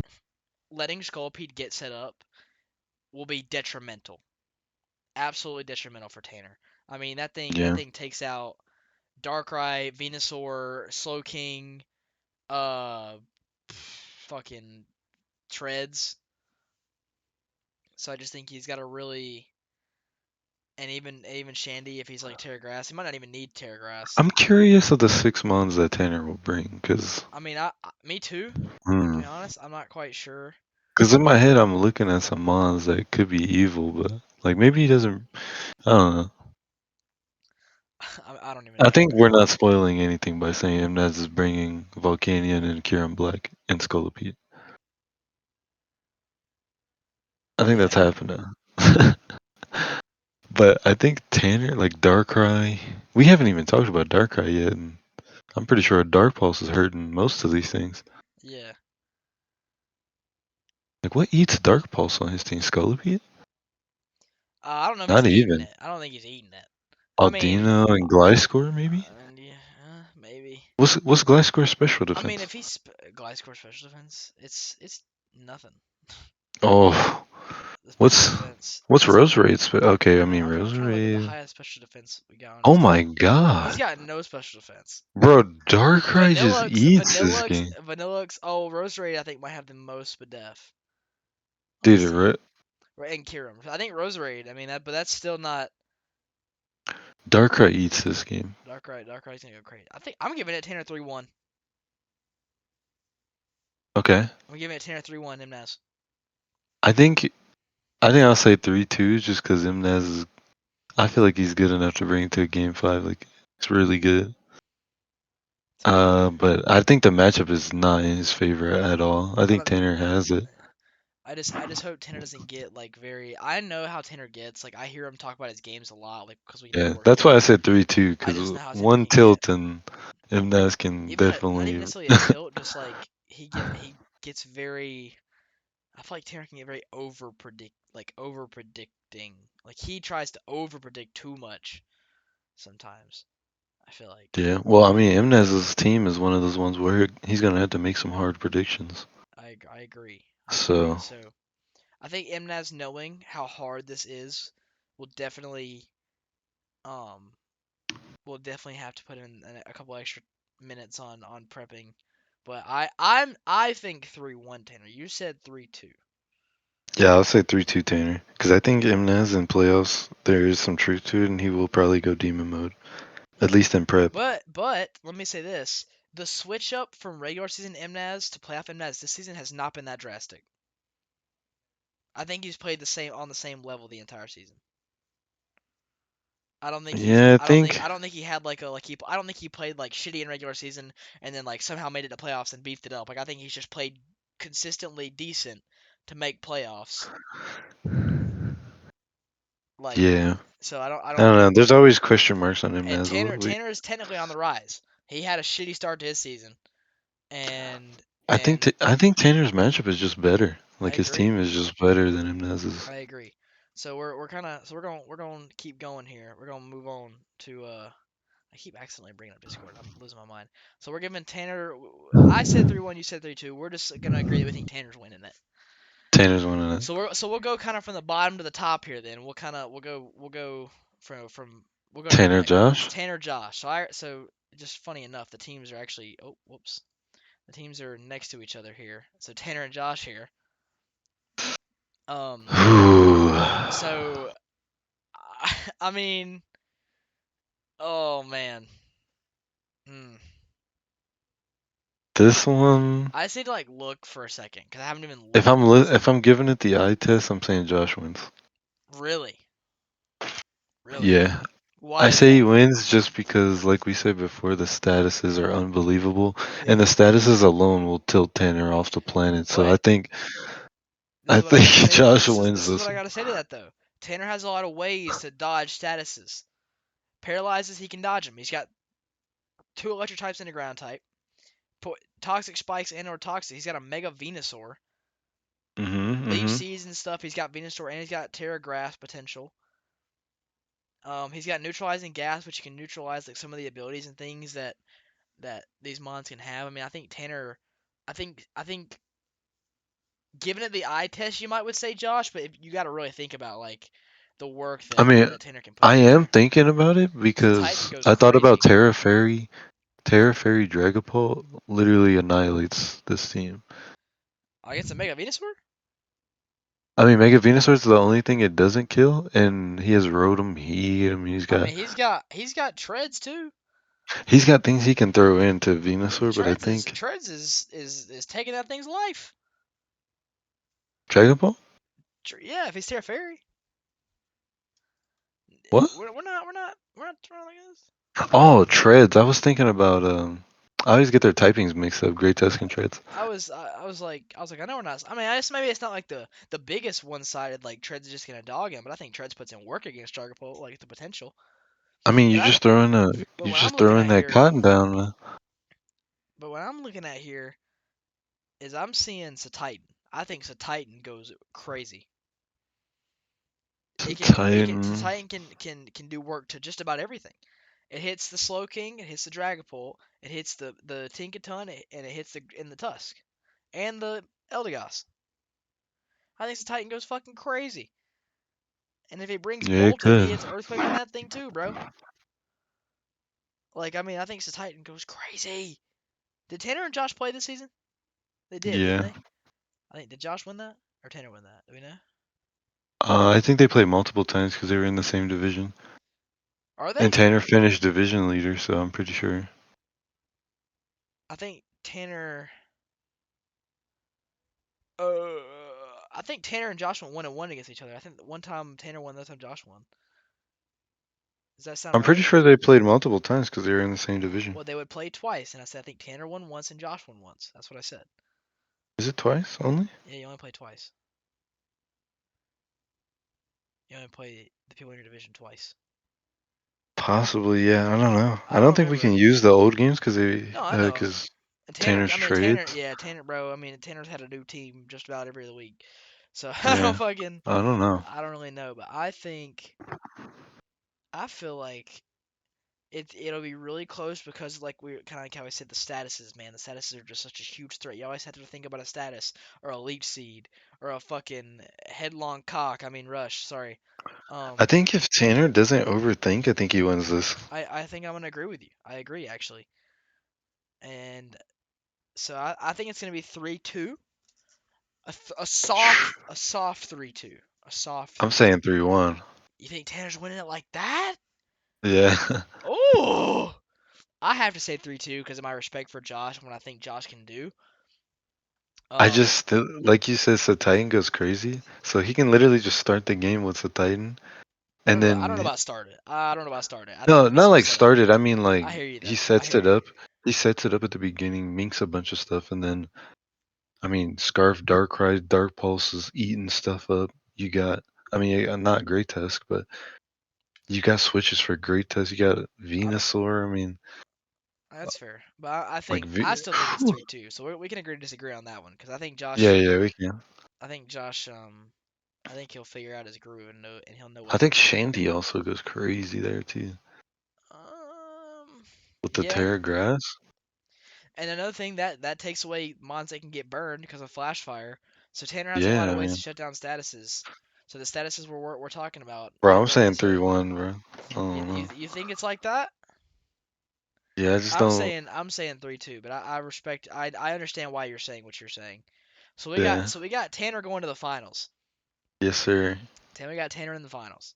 A: letting Scolipede get set up will be detrimental, absolutely detrimental for Tanner. I mean that
B: Yeah.
A: thing takes out Darkrai, Venusaur, Slowking, uh, fucking Treads. So I just think he's got a really and even Shandy if he's like Terra Grass, he might not even need Terra Grass.
B: I'm curious of the 6 months that Tanner will bring, cause
A: I mean, me too. To
B: hmm,
A: be honest, I'm not quite sure.
B: 'cause in my head I'm looking at some mons that could be evil, but like maybe he doesn't. I don't know.
A: I don't even
B: I
A: know.
B: think we're not spoiling anything by saying Mnaz is bringing Volcanion and Kieran Black and Scolipede. I think that's
A: Yeah,
B: happening. But I think Tanner, like Darkrai, we haven't even talked about Darkrai yet, and I'm pretty sure Dark Pulse is hurting most of these things.
A: yeah.
B: Like, what eats Dark Pulse on his team? Scolipede?
A: I don't know if he's
B: Not
A: eating
B: even.
A: it. I don't think he's eating it. I mean,
B: Aldino and Gliscor, maybe?
A: yeah, maybe.
B: What's Gliscor's special
A: I mean,
B: defense?
A: if he's Gliscor special defense, it's nothing.
B: Oh,
A: The special
B: what's
A: defense.
B: what's
A: He's
B: Rose Raid's okay, I mean
A: I'm
B: Rose
A: trying to look at the
B: Raid.
A: highest special defense we got on
B: Oh
A: his
B: my
A: team. He's
B: god.
A: got no special defense.
B: Bro, Darkrai just
A: Vanillux,
B: eats this
A: Vanillux,
B: game.
A: Vanillux. Oh, Roserade, I think might have the most Spadef on his
B: Dude,
A: team. Right, and Kirim. I think Roserade. I mean that, but that's still not
B: Darkrai eats this game.
A: Darkrai. Darkrai's gonna go crazy. I think I'm giving it Tanner 3-1.
B: Okay.
A: I'm giving it Tanner 3-1. Mnaz.
B: I think I think I'll say 3-2 just because Mnaz is. I feel like he's good enough to bring it to a game five. Like it's really good.
A: Tanner.
B: But I think the matchup is not in his favor at all. I
A: I
B: think
A: don't.
B: Tanner has it.
A: I just hope Tanner doesn't get like very. I know how Tanner gets. Like I hear him talk about his games a lot, like because we
B: Yeah,
A: network
B: that's
A: it.
B: why I said 3-2
A: I
B: because
A: just know how Tanner
B: one
A: can get.
B: tilt and Mnaz can
A: Even not even
B: definitely.
A: necessarily a tilt, just like he gets very. I feel like Tanner can get very over predicting. Like he tries to over predict too much sometimes. I feel like
B: Yeah, well, I mean, Mnaz's team is one of those ones where he's gonna have to make some hard predictions.
A: I agree. I agree.
B: So
A: So I think Mnaz knowing how hard this is will definitely um will definitely have to put in a couple extra minutes on prepping. But I think 3-1 Tanner. You said 3-2.
B: yeah, I'll say 3-2 Tanner because I think Mnaz in playoffs there is some truth to it, and he will probably go demon mode at least in prep.
A: But let me say this: the switch up from regular season MNAS to playoff MNAS this season has not been that drastic. I think he's played the same on the same level the entire season.
B: Yeah, I think
A: I don't think he had like a like he I don't think he played like shitty in regular season and then like somehow made it to playoffs and beefed it up. Like I think he's just played consistently decent to make playoffs. Like
B: yeah.
A: so I
B: I
A: don't
B: don't know.
A: think
B: There's always question marks on
A: and
B: Mnaz.
A: Tanner is technically on the rise. He had a shitty start to his season and
B: I think Tanner's matchup is just better.
A: I
B: Like his
A: agree.
B: team is just better than Mnaz's.
A: I agree. So we're kind of so we're going to keep going here. We're going to move on to I keep accidentally bringing up Discord. I'm losing my mind. So we're giving Tanner. I said 3-1. You said 3-2. We're just gonna agree that we think Tanner's winning it.
B: Tanner's winning it.
A: So we'll go kind of from the bottom to the top here. Then we'll go from we'll go
B: Tanner
A: like
B: Josh.
A: Tanner Josh. So just funny enough, the teams are actually whoops. The teams are next to each other here. So Tanner and Josh here. Um.
B: Ooh.
A: So I mean, oh man. Hmm.
B: This one,
A: I just need to like look for a second because I haven't even looked at this.
B: if I'm giving it the eye test, I'm saying Josh wins.
A: Really, really.
B: Yeah,
A: Why
B: I
A: is
B: say he
A: that?
B: wins just because, like we said before, the statuses are unbelievable, and the
A: Yeah.
B: statuses alone will tilt Tanner off the planet. So
A: But this
B: I
A: is what I
B: think
A: gotta say.
B: Josh wins
A: This is
B: this
A: what I
B: one.
A: gotta say to that though. Tanner has a lot of ways to dodge statuses. Paralyzes, he can dodge them. He's got two electric types and a ground type. Toxic spikes and or toxic. He's got a Mega Venusaur.
B: Mhm,
A: Leaf
B: mhm.
A: seeds and stuff. He's got Venusaur and he's got Terra Grass potential. He's got neutralizing gas, which can neutralize like some of the abilities and things that these mons can have. I mean, I think Tanner, I think giving it the eye test, you might would say Josh, but if, you got to really think about like the work
B: I mean,
A: that Tanner can put
B: I
A: in
B: am
A: there.
B: thinking about it
A: So Titan
B: because
A: goes
B: I thought about
A: crazy.
B: Terra Fairy. Terra Fairy Dragapult literally annihilates this team.
A: I guess a Mega Venusaur.
B: I mean, Mega Venusaur is the only thing it doesn't kill, and he has Rotom, Heat. I mean,
A: I mean, he's got treads too.
B: he's got things he can throw into Venusaur, but I think
A: Treads is taking that thing's life.
B: Dragapult.
A: Yeah, if he's Terra Fairy,
B: What?
A: we're not like this.
B: Oh, treads. I was thinking about I always get their typings mixed up. Great Tusk and treads.
A: I was like, I know we're not. I mean, I guess maybe it's not like the biggest one-sided like Treads is just gonna dog him, but I think Treads puts in work against Dragapult, like the potential.
B: I mean,
A: And I, but
B: you
A: when I'm
B: just
A: looking
B: throwing
A: at
B: that
A: here,
B: cotton down, man.
A: but what I'm looking at here is I'm seeing Titan. I think Titan goes crazy.
B: Titan.
A: Titan can do work to just about everything. It hits the Slow King, it hits the Dragapult, it hits the Tinkaton, and it hits the Tusk and the Eldegoss. I think Titan goes fucking crazy. And if he brings
B: Yeah, it
A: Bolton, he
B: could.
A: hits Earthquake on that thing too, bro. Like, I mean, I think Titan goes crazy. Did Tanner and Josh play this season? They did, didn't
B: Yeah.
A: they? I think, did Josh win that? Or Tanner win that? Do we know?
B: I think they played multiple times because they were in the same division.
A: Are
B: And
A: they?
B: Tanner finished division leader, so I'm pretty sure.
A: I think Tanner. Uh, I think Tanner and Josh went 1-1 against each other. I think one time Tanner won, the other time Josh won. Does that sound
B: I'm pretty
A: right?
B: sure they played multiple times because they were in the same division.
A: Well, they would play twice, and I said I think Tanner won once and Josh won once. That's what I said.
B: Is it twice only?
A: Yeah, you only play twice. You only play the people in your division twice.
B: Possibly, yeah. I don't know.
A: I
B: I
A: don't
B: don't think we
A: remember.
B: can use the old games
A: No, I know.
B: because
A: And Tanner,
B: Tanner's
A: I mean Tanner,
B: trades.
A: yeah, Tanner, bro. I mean Tanner's had a new team just about every other week, so I don't
B: Yeah.
A: fucking,
B: I don't know.
A: I don't really know. But I feel like it'll be really close because like we kind of like how I said the statuses, man. The statuses are just such a huge threat. You always have to think about a status or a leech seed or a fucking headlong cock. I mean rush. Sorry.
B: I
A: Um,
B: think if Tanner doesn't overthink, I think he wins this.
A: I think I'm gonna agree with you. I agree actually, and so I think it's gonna be 3-2. A soft 3-2. A soft
B: I'm
A: 3-2.
B: saying 3-1.
A: You think Tanner's winning it like that?
B: Yeah.
A: Oh, I have to say 3-2 because of my respect for Josh and what I think Josh can do.
B: I
A: Um,
B: just, like you said, Titan goes crazy. So he can literally just start the game with Titan. And
A: I don't know
B: then,
A: about started. I don't know about started. I
B: no,
A: think he's
B: not
A: gonna
B: like
A: set up.
B: started. I mean, like,
A: I hear you
B: he
A: though. I
B: sets
A: hear
B: it
A: you.
B: up. He sets it up at the beginning, minks a bunch of stuff, and then I mean, Scarf, Darkrai, Dark Pulse is eating stuff up. You got, I mean, not Great Tusk, but you got switches for Great Tusk. You got
A: I don't.
B: Venusaur. I mean,
A: That's fair, but I
B: like,
A: think I still think it's 3-2. So we can agree to disagree on that one because
B: yeah, yeah, we can.
A: I think Josh, I think he'll figure out his groove and he'll know
B: I
A: what to
B: think
A: do.
B: Shandy also goes crazy there too with the
A: Yeah.
B: Terra Grass.
A: And another thing that takes away mons that can get burned because of flash fire. So Tanner has a lot
B: Yeah,
A: of
B: I
A: ways to
B: mean,
A: shut down statuses. So the statuses we're talking about
B: bro, I'm
A: go up
B: saying
A: his head.
B: 3-1, bro. I
A: You,
B: don't
A: you
B: know.
A: you think it's like that?
B: Yeah, I just don't.
A: I'm saying 3-2, but I respect I understand why you're saying what you're saying.
B: Yeah,
A: So we got Tanner going to the finals.
B: yes, sir.
A: We got Tanner in the finals.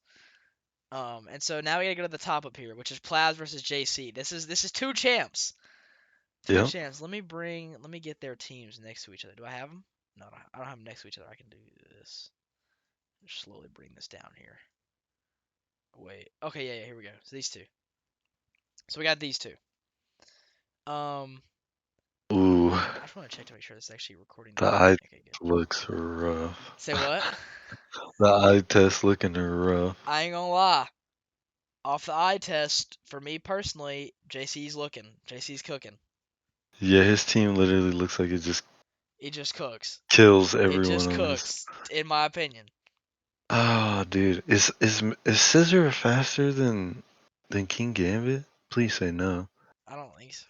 A: And so now we gotta go to the top up here, which is Plaz versus JC. This is two champs. Two
B: Yep.
A: champs. Let me get their teams next to each other. Do I have them? No, I don't have them next to each other. I can do this. Just slowly bring this down here. Wait. Okay, yeah, here we go. So these two. So we got these two. Um,
B: Ooh,
A: I just want to check to make sure this is actually recording the
B: the
A: right thing.
B: eye
A: Okay, good.
B: looks rough.
A: Say what?
B: The eye test looking rough.
A: I ain't gonna lie. Off the eye test, for me personally, JC's looking. JC's cooking.
B: Yeah, his team literally looks like it just
A: It just cooks.
B: kills
A: It
B: everyone
A: just
B: on his.
A: cooks, in my opinion.
B: Oh, dude, is Scissor faster than King Gambit? Please say no.
A: I don't think so.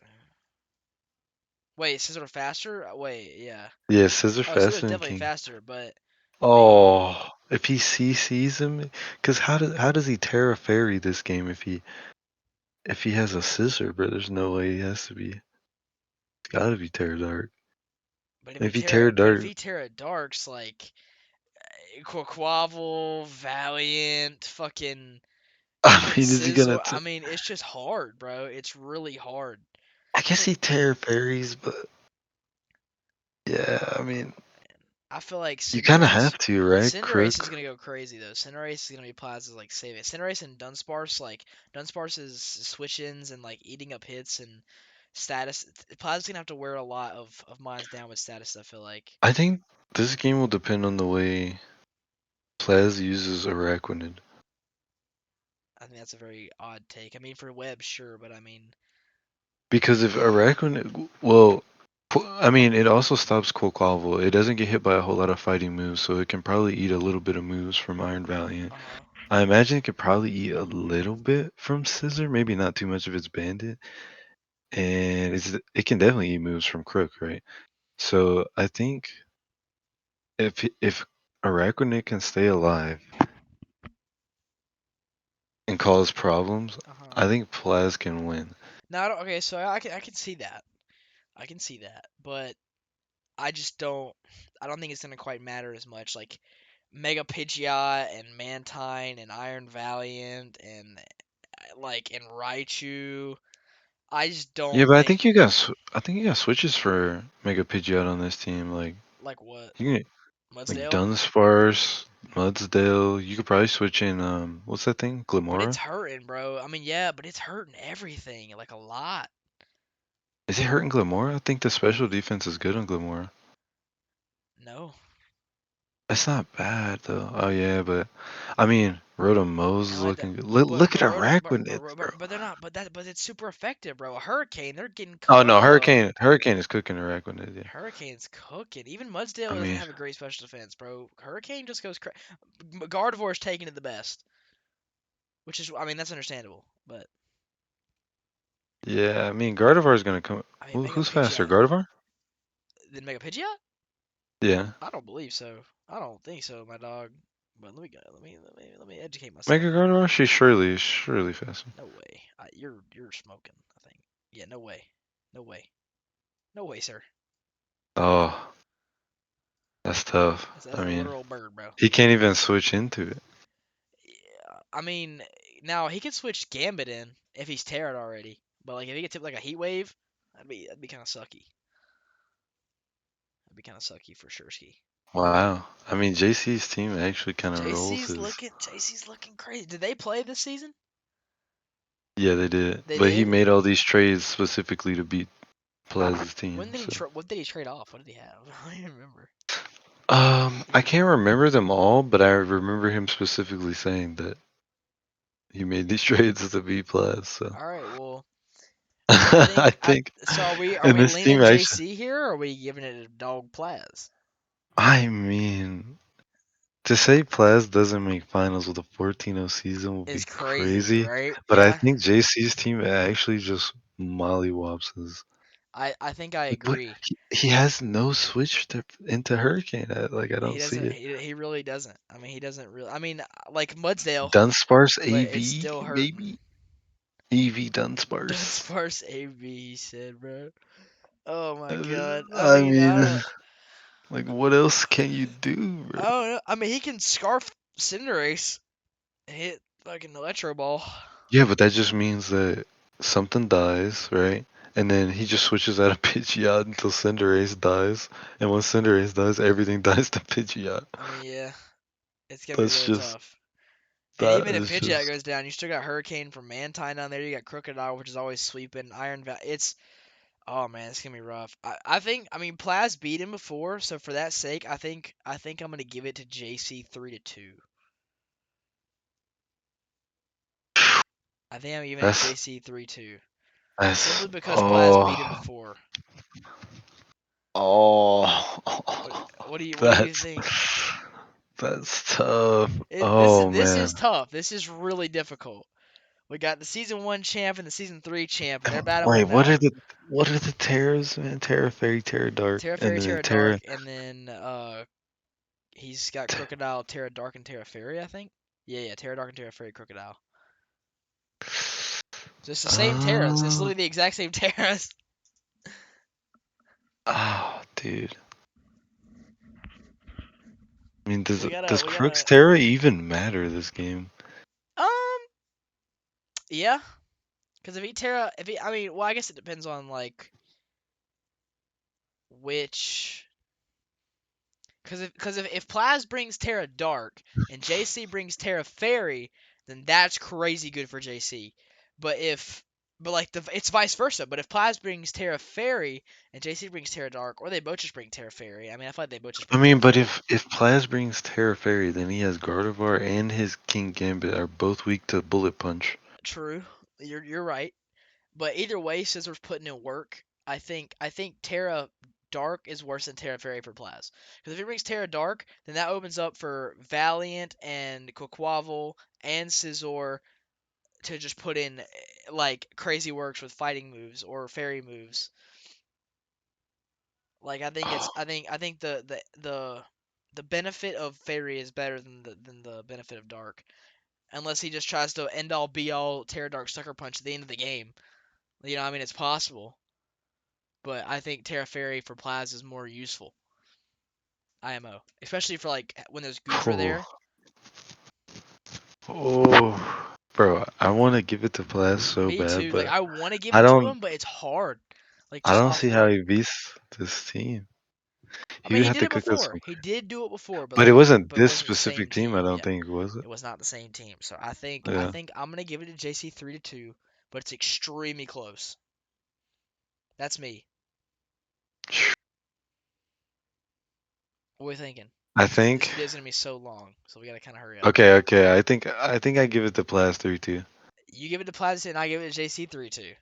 A: Wait, Scissor faster? Wait, yeah.
B: Yeah, Scissor
A: Oh, Scissor's
B: faster than
A: definitely
B: King.
A: faster, but I mean,
B: Oh, if he CCs him, because how does he Terra Fairy this game if he has a Scissor, bro? There's no way he has to be. It's gotta be Terra Dark.
A: but if he
B: If he
A: Terra,
B: Terra
A: but if
B: Dark,
A: he Terra Darks like Quaquaval, Valiant, fucking
B: I mean, is he
A: Scissor,
B: gonna?
A: I mean, it's just hard, bro. It's really hard.
B: I
A: I
B: guess
A: think
B: he Terra Fairies, but yeah, I mean,
A: I feel like
B: you kind of
A: Cinderace.
B: have to, right?
A: Cinderace is
B: Crook.
A: gonna go crazy though. Cinderace is gonna be Plaza's like save it. Cinderace and Dunsparce, like Dunsparce's switch-ins and like eating up hits and status. Plaza's gonna have to wear a lot of mines down with status. I feel like.
B: I think this game will depend on the way Plaz uses Araquanid.
A: I think that's a very odd take. I mean, for web, sure, but I mean,
B: Because if Araquanid, well, I mean, it also stops Quaquaval. It doesn't get hit by a whole lot of fighting moves, so it can probably eat a little bit of moves from Iron Valiant.
A: uh-huh.
B: I imagine it could probably eat a little bit from Scissor, maybe not too much if it's Bandit, and it can definitely eat moves from Crook, right? So I think if Araquanid can stay alive and cause problems,
A: Uh-huh.
B: I think Plaz can win.
A: Now, okay, so I can see that. I can see that, but I just don't. I don't think it's gonna quite matter as much. Like Mega Pidgeot and Mantine and Iron Valiant and and Raichu. I just
B: Yeah,
A: don't
B: but
A: think
B: I think you got switches for Mega Pidgeot on this team. Like
A: like what
B: you can like
A: Mudsdale,
B: Dunsparce, Mudsdale. You could probably switch in what's that thing?
A: but it's
B: Glimora?
A: hurting, bro. I mean, yeah, but it's hurting everything like a lot.
B: Is it hurting Glimora? I think the special defense is good on Glimora.
A: No,
B: It's not bad though. Oh yeah, but I mean Rotomose is
A: no,
B: looking good. Look at Araquanid, bro.
A: but they're not. But it's super effective, bro. A hurricane, they're getting
B: Oh no,
A: cooked though.
B: Hurricane is cooking Araquanid, yeah.
A: Hurricane's cooking. Even Mudsdale
B: I
A: doesn't
B: mean,
A: have a great special defense, bro. Hurricane just goes crazy. Gardevoir's taking it the best, which is, I mean, that's understandable. But
B: yeah, I mean Gardevoir is gonna come.
A: I mean, Mega
B: Who's faster,
A: Pidgeot,
B: Gardevoir?
A: then Mega Pidgeot?
B: Yeah.
A: I don't believe so. I don't think so, my dog. But let me go. Let me educate myself
B: Mega
A: here.
B: Gardevoir? She's surely faster.
A: No way. You're smoking. I think. Yeah, no way. No way. No way, sir.
B: Oh, that's tough.
A: That's
B: I
A: a
B: mean,
A: literal bird, bro.
B: he can't even switch into it.
A: Yeah, I mean, now he could switch Gambit in if he's Terran already. But like if he gets hit like a Heat Wave, that'd be kind of sucky. That'd be kind of sucky for sure, ski.
B: Wow. I mean, JC's team actually kind of rolls his.
A: JC's looking crazy. Did they play this season?
B: Yeah, they did.
A: They
B: But he
A: did.
B: made all these trades specifically to beat Plaza's team.
A: When did he
B: So,
A: what did he trade off? What did he have? I don't even remember. Did
B: I
A: he?
B: can't remember them all, but I remember him specifically saying that he made these trades to beat Plaz. So,
A: All right. Well, I
B: I
A: think
B: think,
A: so. Are
B: and
A: we
B: this team
A: leaning
B: actually.
A: JC here, or are we giving it a dog Plaz?
B: I mean, to say Plaz doesn't make finals with a 14-0 season would
A: Is
B: be
A: crazy,
B: crazy,
A: right?
B: but I
A: Yeah.
B: think JC's team actually just mollywops his.
A: I think I
B: Like what?
A: agree.
B: He has no switch into Hurricane. I
A: He
B: don't see
A: doesn't.
B: it.
A: He really doesn't. I mean, he doesn't really. I mean, like Mudsdale,
B: Dunsparce
A: but it's
B: AV
A: still hurting.
B: maybe AV Dunsparce.
A: Dunsparce AB, he said, bro. Oh my god. I
B: I
A: mean,
B: mean, like what else can you do, bro?
A: I don't know. I mean, he can scarf Cinderace, and hit fucking Electro Ball.
B: Yeah, but that just means that something dies, right? And then he just switches out of Pidgeot until Cinderace dies. And when Cinderace dies, everything dies to Pidgeot.
A: I mean, yeah, it's gonna be
B: That's
A: real
B: just
A: tough. And
B: that
A: even if
B: is
A: Pidgeot
B: just
A: goes down, you still got Hurricane from Mantine down there. You got Crocodile, which is always sweeping. It's oh man, it's gonna be rough. I think I mean Plaz beat him before, so for that sake, I think I'm gonna give it to JC 3-2. I think I'm giving it to
B: that's
A: JC 3-2
B: that's
A: simply because Plaz beat him
B: oh
A: before.
B: oh
A: What what do you
B: that's
A: think?
B: That's tough.
A: This
B: Oh
A: this is
B: man.
A: tough. This is really difficult. We got the season one champ and the season three champ, and they're battling
B: Wait,
A: one now.
B: what are the terrors, man? Terra Fairy, Terra Dark,
A: Terra
B: and
A: Fairy,
B: then the
A: Terra Dark,
B: Terra.
A: and then he's got Crocodile, Terra Dark, and Terra Fairy, I think. Yeah, Terra Dark and Terra Fairy Crocodile. So it's the same Terras. It's
B: Uh,
A: literally the exact same Terras.
B: oh, dude. I mean,
A: We gotta,
B: does
A: we
B: Crooks
A: gotta.
B: Terra even matter this game?
A: Um, yeah, because if he Terra, if he, I mean, well, I guess it depends on like which. Because if Plaz brings Terra Dark and JC brings Terra Fairy, then that's crazy good for JC. But if but like it's vice versa. But if Plaz brings Terra Fairy and JC brings Terra Dark, or they both just bring Terra Fairy, I mean, I feel like they both just
B: I
A: bring
B: mean,
A: Terra
B: but
A: Fairy.
B: if Plaz brings Terra Fairy, then he has Gardevoir and his King Gambit are both weak to Bullet Punch.
A: True, you're right. But either way, Scissor's putting in work. I think Terra Dark is worse than Terra Fairy for Plaz. Because if he brings Terra Dark, then that opens up for Valiant and Quaquaval and Scizor to just put in like crazy works with fighting moves or fairy moves. Like I think the benefit of fairy is better than the benefit of dark. Unless he just tries to end all be all Terra Dark Sucker Punch at the end of the game. I mean it's possible. But I think Terra Fairy for Plaz is more useful. IMO. Especially for like when there's Goodra
B: Oh,
A: there.
B: oh, bro, I want to give it to Plaz so
A: Me
B: bad,
A: too. Like
B: but
A: I want to give
B: I
A: it to
B: don't,
A: him, but it's hard. Like
B: I
A: just
B: don't
A: off
B: see how
A: rip.
B: he beats this team.
A: I
B: He
A: mean,
B: would
A: he
B: have
A: did
B: to
A: it
B: cook us
A: before.
B: some,
A: He did do it before, but
B: but it
A: like,
B: wasn't
A: but it
B: this
A: wasn't the same
B: specific team. I
A: team.
B: don't
A: Yeah,
B: think, was it?
A: it was not the same team. So I think I
B: Yeah.
A: think I'm gonna give it to JC 3-2, but it's extremely close. That's me. What are we thinking?
B: I
A: This
B: think.
A: video's gonna be so long, so we gotta kind of hurry up.
B: Okay, okay. I think I give it to Plaz 3-2.
A: You give it to Platypus and I give it to JC 3-2.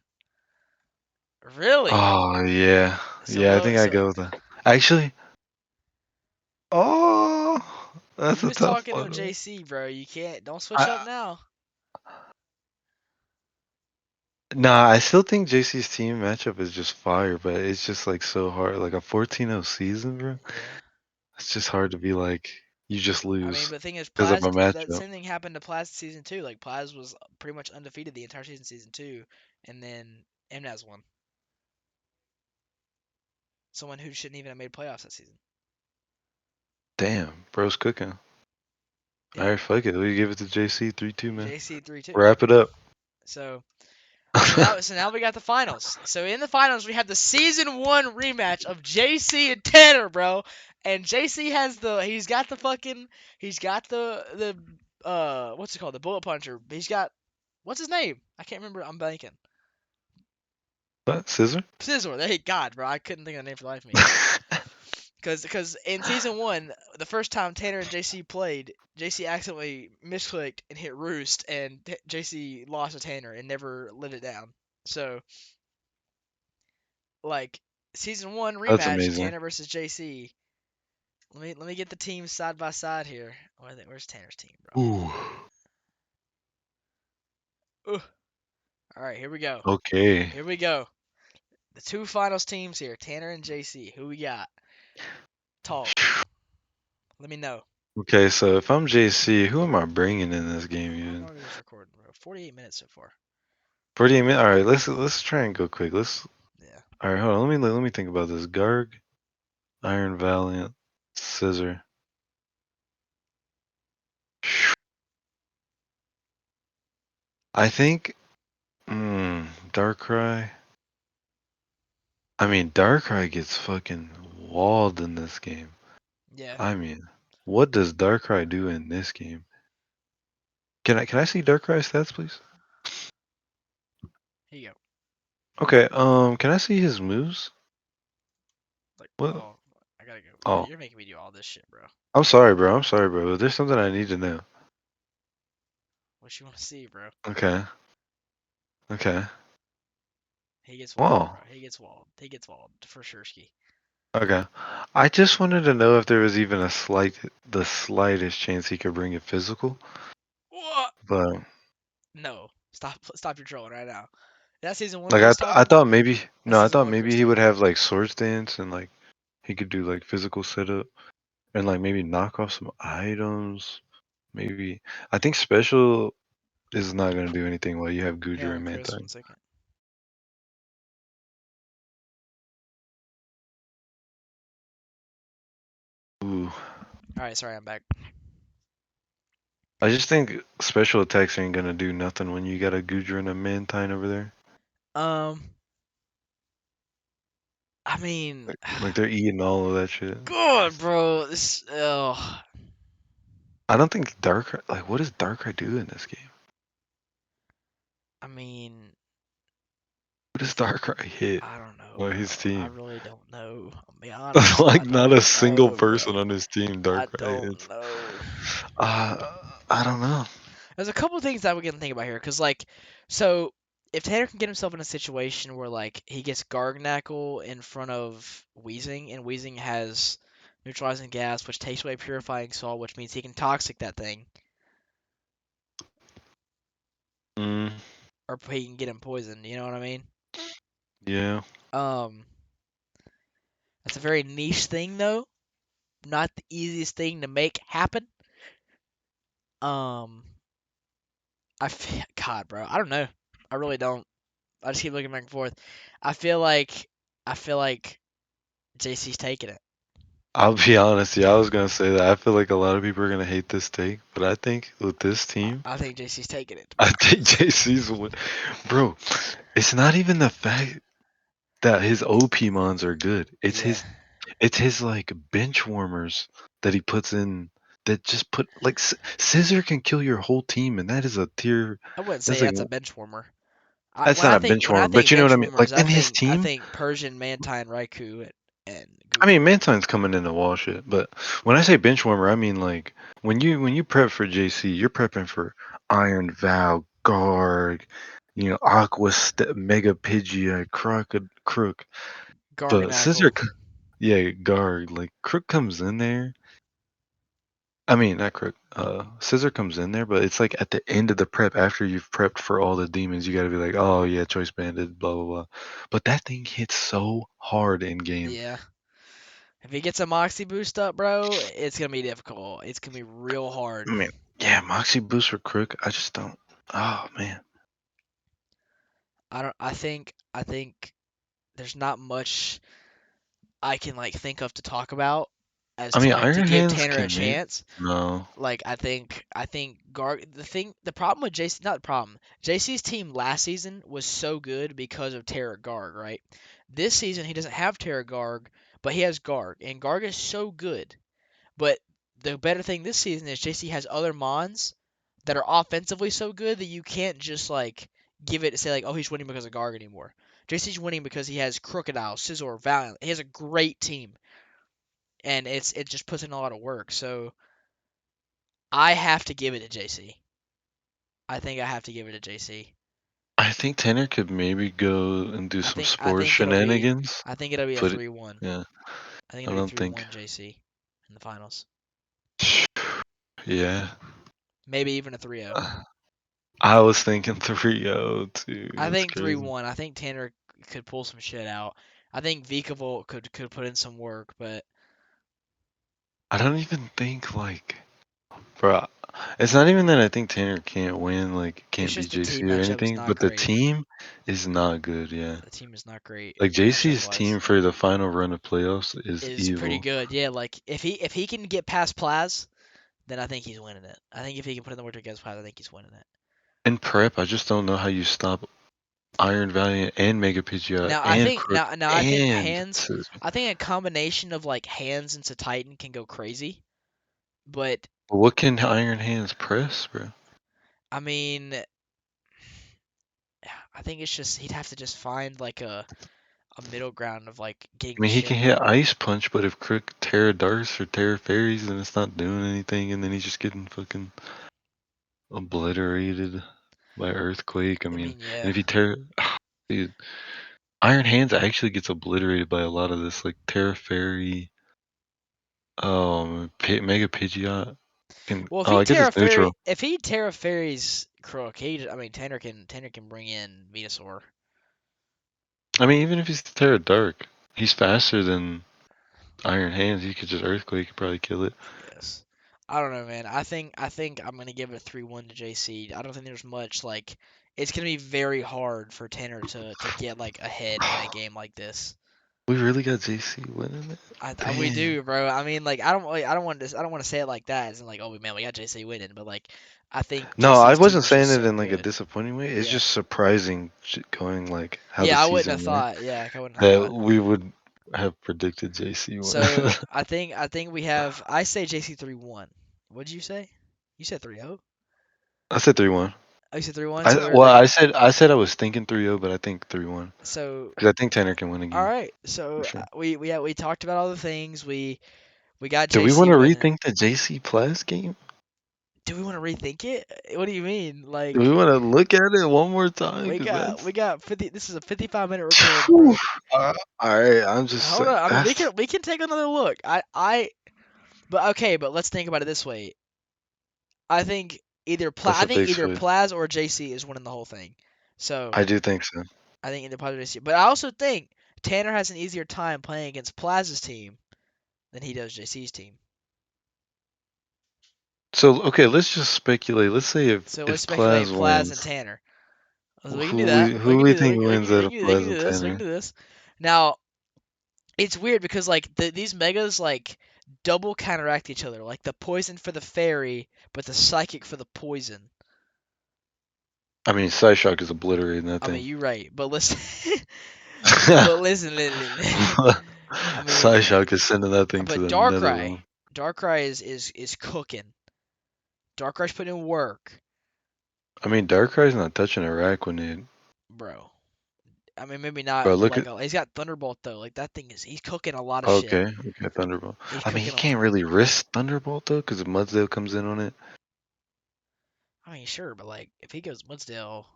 A: Really?
B: Oh yeah,
A: So
B: yeah. I
A: what?
B: think I
A: So
B: go with that. Actually, oh, that's
A: you
B: a
A: was
B: tough
A: talking of
B: one.
A: JC, bro. You can't. Don't switch up
B: I
A: now.
B: Nah, I still think JC's team matchup is just fire, but it's just like so hard. Like a 14-0 season, bro.
A: Yeah.
B: It's just hard to be like you just
A: I mean,
B: lose
A: but the thing is,
B: because of
A: Plaz,
B: a
A: that
B: matchup.
A: same thing happened to Plaz season two. Like Plaz was pretty much undefeated the entire season two, and then Mnaz won. Someone who shouldn't even have made playoffs that season.
B: Damn, bro's cooking. All
A: Yeah,
B: right, fuck it. We give it to JC 3-2, man.
A: JC 3-2.
B: Wrap it up.
A: So so now we got the finals. So in the finals we have the season one rematch of JC and Tanner, bro. And JC has he's got the what's it called, the bullet puncher. He's got, what's his name? I can't remember. I'm blanking.
B: What? Scissor?
A: Scizor. There, God, bro, I couldn't think of the name for the life of me. Because in season one, the first time Tanner and JC played, JC accidentally misclicked and hit Roost, and JC lost to Tanner and never lived it down. So, like, season one
B: That's
A: rematch,
B: amazing.
A: Tanner versus JC. Let me get the teams side by side here. Where's Tanner's team, bro?
B: Ooh.
A: Ugh. All right, here we go.
B: Okay.
A: Here we go. The two finals teams here, Tanner and JC. Who we got? Talk. Let me know.
B: Okay, so if I'm JC, who am I bringing in this game
A: How
B: even?
A: long is this recording, bro? 48 minutes so far.
B: 48 minutes. All right, let's try and go quick. Let's.
A: Yeah.
B: All right, hold on. Let me think about this. Garg, Iron Valiant, Scissor. I think Darkrai. I mean, Darkrai gets fucking walled in this game.
A: Yeah.
B: I mean, what does Darkrai do in this game? Can I see Darkrai stats, please?
A: Here you go.
B: Okay. Can I see his moves?
A: Like,
B: What?
A: oh, I gotta go.
B: Oh,
A: You're making me do all this shit, bro.
B: I'm sorry, bro. I'm sorry, bro. There's something I need to know.
A: What you want to see, bro?
B: Okay. Okay.
A: He gets walled,
B: Well,
A: bro. He gets walled. He gets walled for sure, ski.
B: Okay. I just wanted to know if there was even the slightest chance he could bring it physical.
A: What?
B: But
A: No. Stop your trolling right now. That season one
B: like
A: Chris
B: I
A: talking?
B: thought maybe
A: That's
B: no, I
A: season
B: thought
A: one Chris
B: maybe he would
A: talking.
B: have like sword stance and like he could do like physical setup and like maybe knock off some items. Maybe I think special is not gonna do anything while you have
A: Hang
B: Gujar
A: on,
B: and
A: Chris,
B: Mantine.
A: 1 second.
B: Ooh.
A: Alright, sorry, I'm back.
B: I just think special attacks ain't gonna do nothing when you got a Gujar and a Mantine over there.
A: Um, I mean,
B: Like they're eating all of that shit.
A: God, bro, this. Oh,
B: I don't think Darkrai like what does Darkrai do in this game?
A: I mean,
B: What does Darkrai hit
A: I don't know,
B: on
A: bro.
B: his
A: I
B: team?
A: really don't know. I'll be honest. I
B: Like not
A: don't
B: a single
A: know,
B: person
A: bro.
B: on his team
A: I
B: Darkrai
A: don't
B: hits.
A: know.
B: Uh, I don't know.
A: There's a couple things that we can think about here, cause like, so if Tanner can get himself in a situation where like he gets Gargnackle in front of Weezing, and Weezing has neutralizing gas, which takes away purifying salt, which means he can toxic that thing,
B: Mm,
A: or he can get him poisoned. You know what I mean?
B: yeah.
A: Um, that's a very niche thing though. Not the easiest thing to make happen. Um, God, bro, I don't know. I really don't. I just keep looking back and forth. I feel like I feel like JC's taking it.
B: I'll be honest, yeah, I was gonna say that. I feel like a lot of people are gonna hate this take, but I think with this team,
A: I think JC's taking it, to be
B: I
A: honest.
B: think JC's win. Bro, it's not even the fact that his OP mons are good.
A: Yeah,
B: It's his like bench warmers that he puts in that just put like Scissor can kill your whole team, and that is a tier.
A: I wouldn't say
B: That's like
A: that's a bench warmer.
B: that's not a bench
A: When I
B: warmer, but
A: think
B: you know what I
A: bench
B: mean. Like
A: warmers,
B: in his
A: I
B: team,
A: think Persian, Mantine, Raikou, and
B: I mean,
A: Gujar.
B: Mantine's coming into wall shit, but when I say bench warmer, I mean like when you prep for JC, you're prepping for Iron Vow, Garg, Mega Pidgeot, Crook. But
A: Garganackle.
B: Yeah, Garg, like Crook comes in there. I mean, not Crook. Scissor comes in there, but it's like at the end of the prep, after you've prepped for all the demons, you got to be like, oh yeah, Choice Banded, blah blah blah. But that thing hits so hard in game.
A: Yeah. If he gets a Moxie boost up, bro, it's gonna be difficult. It's gonna be real hard.
B: I mean, yeah, Moxie boost for Crook. I just don't. Oh man.
A: I don't. I think there's not much I can like think of to talk about as
B: I
A: to
B: mean,
A: like to
B: Iron
A: give
B: Hands
A: Tanner a
B: can maybe.
A: chance.
B: No.
A: Like I think the problem with JC, not the problem. JC's team last season was so good because of Terra Garg, right? This season he doesn't have Terra Garg, but he has Garg, and Garg is so good. But the better thing this season is JC has other Mons that are offensively so good that you can't just like give it say like, oh, he's winning because of Garg anymore. JC's winning because he has Crocodile, Scizor, Valiant. He has a great team, and it just puts in a lot of work. So I have to give it to JC. I think I have to give it to JC.
B: I think Tanner could maybe go and do some
A: I
B: spore
A: think
B: shenanigans.
A: it'll be a
B: Put it.
A: 3-1.
B: Yeah.
A: I think
B: I
A: it'll be
B: don't think.
A: 3-1 JC in the finals.
B: Yeah.
A: Maybe even a 3-0.
B: I was thinking 3-0 too.
A: I
B: That's
A: think
B: crazy.
A: 3-1. I think Tanner could pull some shit out. I think Vikavolt could put in some work, but
B: I don't even think like, bro. It's not even that I think Tanner can't win, like
A: it's
B: can't beat
A: just the team
B: JC or
A: matchup is
B: anything,
A: not
B: but the
A: great.
B: team is not good. Yeah.
A: The team is not great
B: Like
A: matchup
B: JC's
A: wise.
B: team for the final run of playoffs is
A: Is pretty
B: evil.
A: good. Yeah, like if he can get past Plaz, then I think he's winning it. I think if he can put in the work against Plaz, I think he's winning it.
B: In prep, I just don't know how you stop Iron Valiant and Mega Pidgeot and Crook
A: Now I think
B: and
A: hands. I think a combination of like hands into Titan can go crazy. But
B: what can Iron Hands press, bro?
A: I mean, I think it's just he'd have to just find like a middle ground of like
B: I
A: getting
B: mean, he can hit
A: chill.
B: Ice Punch, but if Crook Terra Darts or Terra Fairies, then it's not doing anything, and then he's just getting fucking obliterated by Earthquake. I
A: I
B: mean,
A: mean,
B: and
A: yeah.
B: if he Terra, dude, Iron Hands actually gets obliterated by a lot of this, like Terra Fairy, Mega Pidgeot, and
A: Well,
B: oh, I guess it's neutral.
A: If he Terra Fairies Croak, I mean Tanner can bring in Venusaur.
B: I mean, even if he's Terra Dark, he's faster than Iron Hands. He could just Earthquake, could probably kill it.
A: I guess. I don't know, man. I think I'm gonna give it a 3-1 to JC. I don't think there's much like it's gonna be very hard for Tanner to get like ahead in a game like this.
B: We really got JC winning it.
A: We
B: Damn.
A: do, bro. I mean, like I don't want to say it like that. It's like, oh man, we got JC winning, but like I think
B: No, I
A: JC's team
B: wasn't
A: is just
B: saying it
A: so
B: in like a
A: good.
B: disappointing way. It's
A: Yeah,
B: just surprising going like how the
A: yeah. I wouldn't have
B: season went
A: thought. Yeah, I wouldn't have
B: that
A: thought.
B: we would have predicted JC winning.
A: So I think we have. I say JC 3-1. What'd you say? You said 3-0.
B: I said 3-1.
A: Oh, you said 3-1. So
B: I
A: we
B: well,
A: agree.
B: I said I was thinking 3-0, but I think 3-1
A: So
B: because I think Tanner can win
A: all
B: again
A: right.
B: for
A: So
B: sure.
A: we talked about all the things. We got
B: Do we want
A: JC
B: to
A: winning.
B: rethink the JC Plus game?
A: Do we want to rethink it? What do you mean?
B: Do we
A: Like
B: want to look at it one more time? Because
A: we
B: that's.
A: got 50. This is a 55-minute record,
B: Whew.
A: bro.
B: All right, I'm just
A: Hold
B: saying
A: on. I mean,
B: that's
A: we can take another look. But okay. But let's think about it this way. I think
B: that's
A: I
B: a
A: think
B: big
A: either
B: switch.
A: Plaz or JC is winning the whole thing. So
B: I do think so.
A: I think either Plaz or JC. But I also think Tanner has an easier time playing against Plaz's team than he does JC's team.
B: So okay, let's just speculate. Let's say
A: So let's
B: if
A: speculate
B: Plaz
A: Plaz and
B: wins,
A: Tanner. So we can do that.
B: who we think wins out of
A: We
B: Plaz
A: can
B: and
A: do this. We can
B: Tanner?
A: do this. Now it's weird because like these megas like double counteract each other. Like the poison for the fairy, but the psychic for the poison.
B: I mean, Psyshock is obliterating that
A: I mean,
B: thing.
A: you're right, but listen, but listen. I mean,
B: Psyshock is sending that thing to
A: but
B: the nether realm.
A: Darkrai is cooking. Darkrai's putting in work,
B: I mean, Darkrai's not touching Araquanid,
A: bro. I mean, maybe not,
B: but
A: but
B: look
A: like
B: at.
A: he's got Thunderbolt though. Like that thing is he's cooking a lot of shit.
B: Okay, okay, Thunderbolt.
A: He's
B: I mean, he
A: cooking a
B: can't really risk Thunderbolt though, because if Mudsdale comes in on it.
A: I mean, sure, but like if he goes Woodsdale,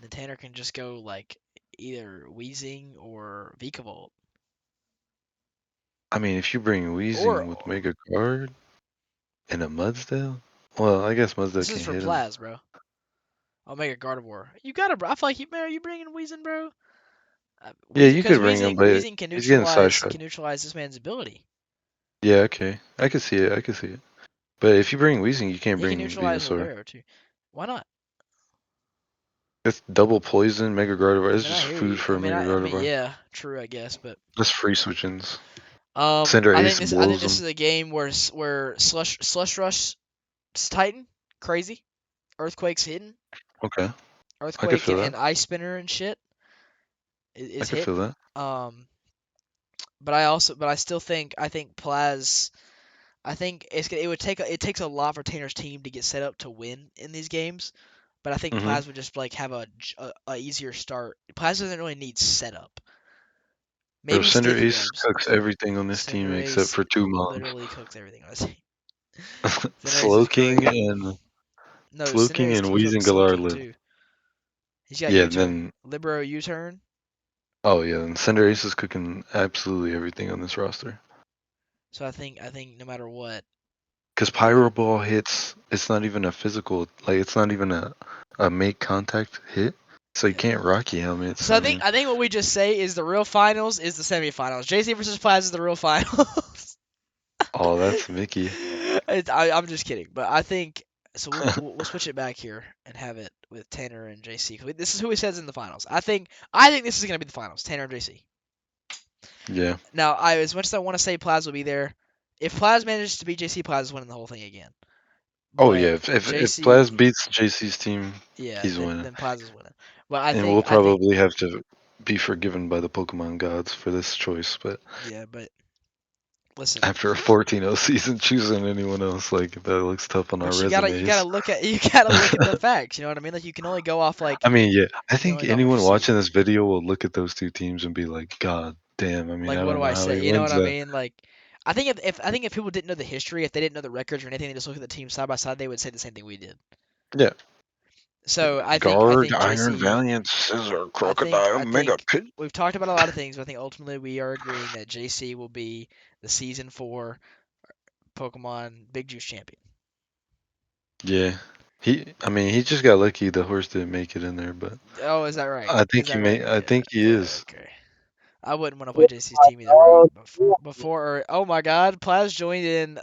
A: then Tanner can just go like either Weezing or Vikavolt.
B: I mean, if you bring
A: Or
B: Weezing with Mega Guard and a Mudsdale, well, I guess Mudsdale
A: this is
B: can't
A: for
B: hit him.
A: Plaz, bro. Omega Gardevoir. You got to, bro. I feel like are you bringing Weezing, bro?
B: Yeah,
A: Weezing,
B: you
A: because
B: could bring him, but
A: Weezing
B: he's getting Psyshock.
A: can neutralize this man's ability.
B: Yeah, okay, I can see it. I can see it. But if you bring Weezing, you can't
A: He can
B: bring
A: neutralize
B: Venusaur.
A: Libero too. Why not?
B: It's double poison, Mega Gardevoir.
A: I
B: It's
A: mean, I
B: just
A: hear
B: food
A: you.
B: for a Mega
A: I mean,
B: Gardevoir.
A: yeah, true, I guess, but
B: That's free switchings. Cinder Ace
A: I think
B: blows
A: this
B: them.
A: is a game where Slush Rush is Titan crazy, Earthquake's hidden,
B: Okay, I could
A: Earthquake
B: feel that.
A: and Ice Spinner and shit
B: I
A: is
B: could feel
A: hitting.
B: that.
A: Um, but I still think Plaz. I think it would take it takes a lot for Tanner's team to get set up to win in these games. But I think
B: Hmm.
A: Plaz would just like have a easier start. Plaz doesn't really need setup.
B: Bro,
A: Maybe
B: Cinder
A: Sticky
B: Ace
A: Grubs.
B: cooks everything on this team except
A: Cinderace
B: for two mobs.
A: literally cooks everything on his team. Cinderace is
B: Slowking
A: great.
B: and
A: No,
B: Slowking
A: Cinderace
B: and
A: teams up with
B: Weezing Galar
A: Slowking
B: live.
A: too. He's got
B: Yeah,
A: U-turn.
B: then
A: Libero U-turn.
B: oh yeah, then Cinder Ace is cooking absolutely everything on this roster.
A: So I think no matter what,
B: Because Pyro
A: um,
B: Ball hits, it's not even a physical, like it's not even a make contact hit. So you
A: yeah.
B: can't Rocky Helmet.
A: So
B: So I mean,
A: I think what we just say is the real finals is the semifinals. JC versus Plaz is the real finals.
B: oh, that's Mickey.
A: I'm just kidding, but I think so. We'll switch it back here and have it with Tanner and JC. This is who he says in the finals. I think this is gonna be the finals. Tanner and JC.
B: Yeah.
A: Now, as much as I want to say Plaz will be there, if Plaz manages to beat JC, Plaz is winning the whole thing again.
B: Oh yeah.
A: But
B: If
A: JC,
B: Plaz beats JC's team,
A: yeah,
B: he's winning.
A: then Plaz is winning. But
B: And we'll
A: I think
B: probably have to be forgiven by the Pokemon gods for this choice. But
A: yeah. But listen,
B: after a 14-0 season, choosing anyone else, like that looks tough on our
A: but you gotta
B: resumes.
A: look at you gotta look at the facts. You know what I mean? Like you can only go off like
B: I mean, yeah, I
A: you can
B: think
A: only go off what you
B: anyone
A: see.
B: watching this video will look at those two teams and be like, God damn, I mean,
A: Like
B: I
A: what
B: don't
A: do
B: know
A: I
B: how
A: say?
B: he
A: You know what
B: wins
A: I
B: that.
A: mean? Like I think if people didn't know the history, if they didn't know the records or anything, they just look at the teams side by side, they would say the same thing we did.
B: Yeah.
A: So I
B: Guard,
A: think
B: Iron,
A: JC.
B: Valiant, Scissor,
A: I think
B: Crocodile,
A: I
B: Mega
A: think
B: Pit.
A: we've talked about a lot of things, but I think ultimately we are agreeing that JC will be the season 4 Pokemon Big Juice champion.
B: Yeah. I mean, he just got lucky the horse didn't make it in there, but
A: Oh, is that right?
B: I
A: Is
B: think
A: that
B: he
A: right?
B: may. I think he is.
A: Okay. I wouldn't want to play JC's team either, bro. Before or oh my God, Plaz joined in.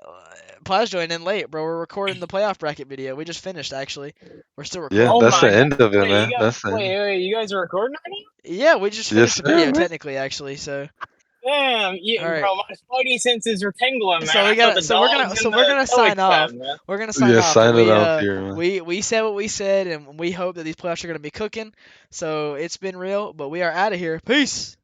A: Plaz joined in late, bro. We're recording the playoff bracket video. We just finished actually. We're still
B: Yeah,
C: Oh
A: recording.
B: that's
C: my
B: the
C: god!
B: end of it,
C: Wait,
B: man. That's the end.
C: you guys are recording right now?
A: Yeah, we just
B: Yes,
A: finished the
B: sir,
A: video
B: man.
A: technically actually. So
C: Damn,
A: all right.
C: bro, my spidey senses are tingling, man.
A: So we
C: I saw
A: gotta.
C: the
A: So we're gonna.
C: dogs
A: So
C: and
A: we're
C: the
A: gonna
C: Kelly
A: sign off.
C: clan, man.
A: We're gonna sign
B: Yeah,
A: off. But
B: sign it off here, man.
A: we said what we said, and we hope that these playoffs are gonna be cooking. So it's been real, but we are out of here. Peace.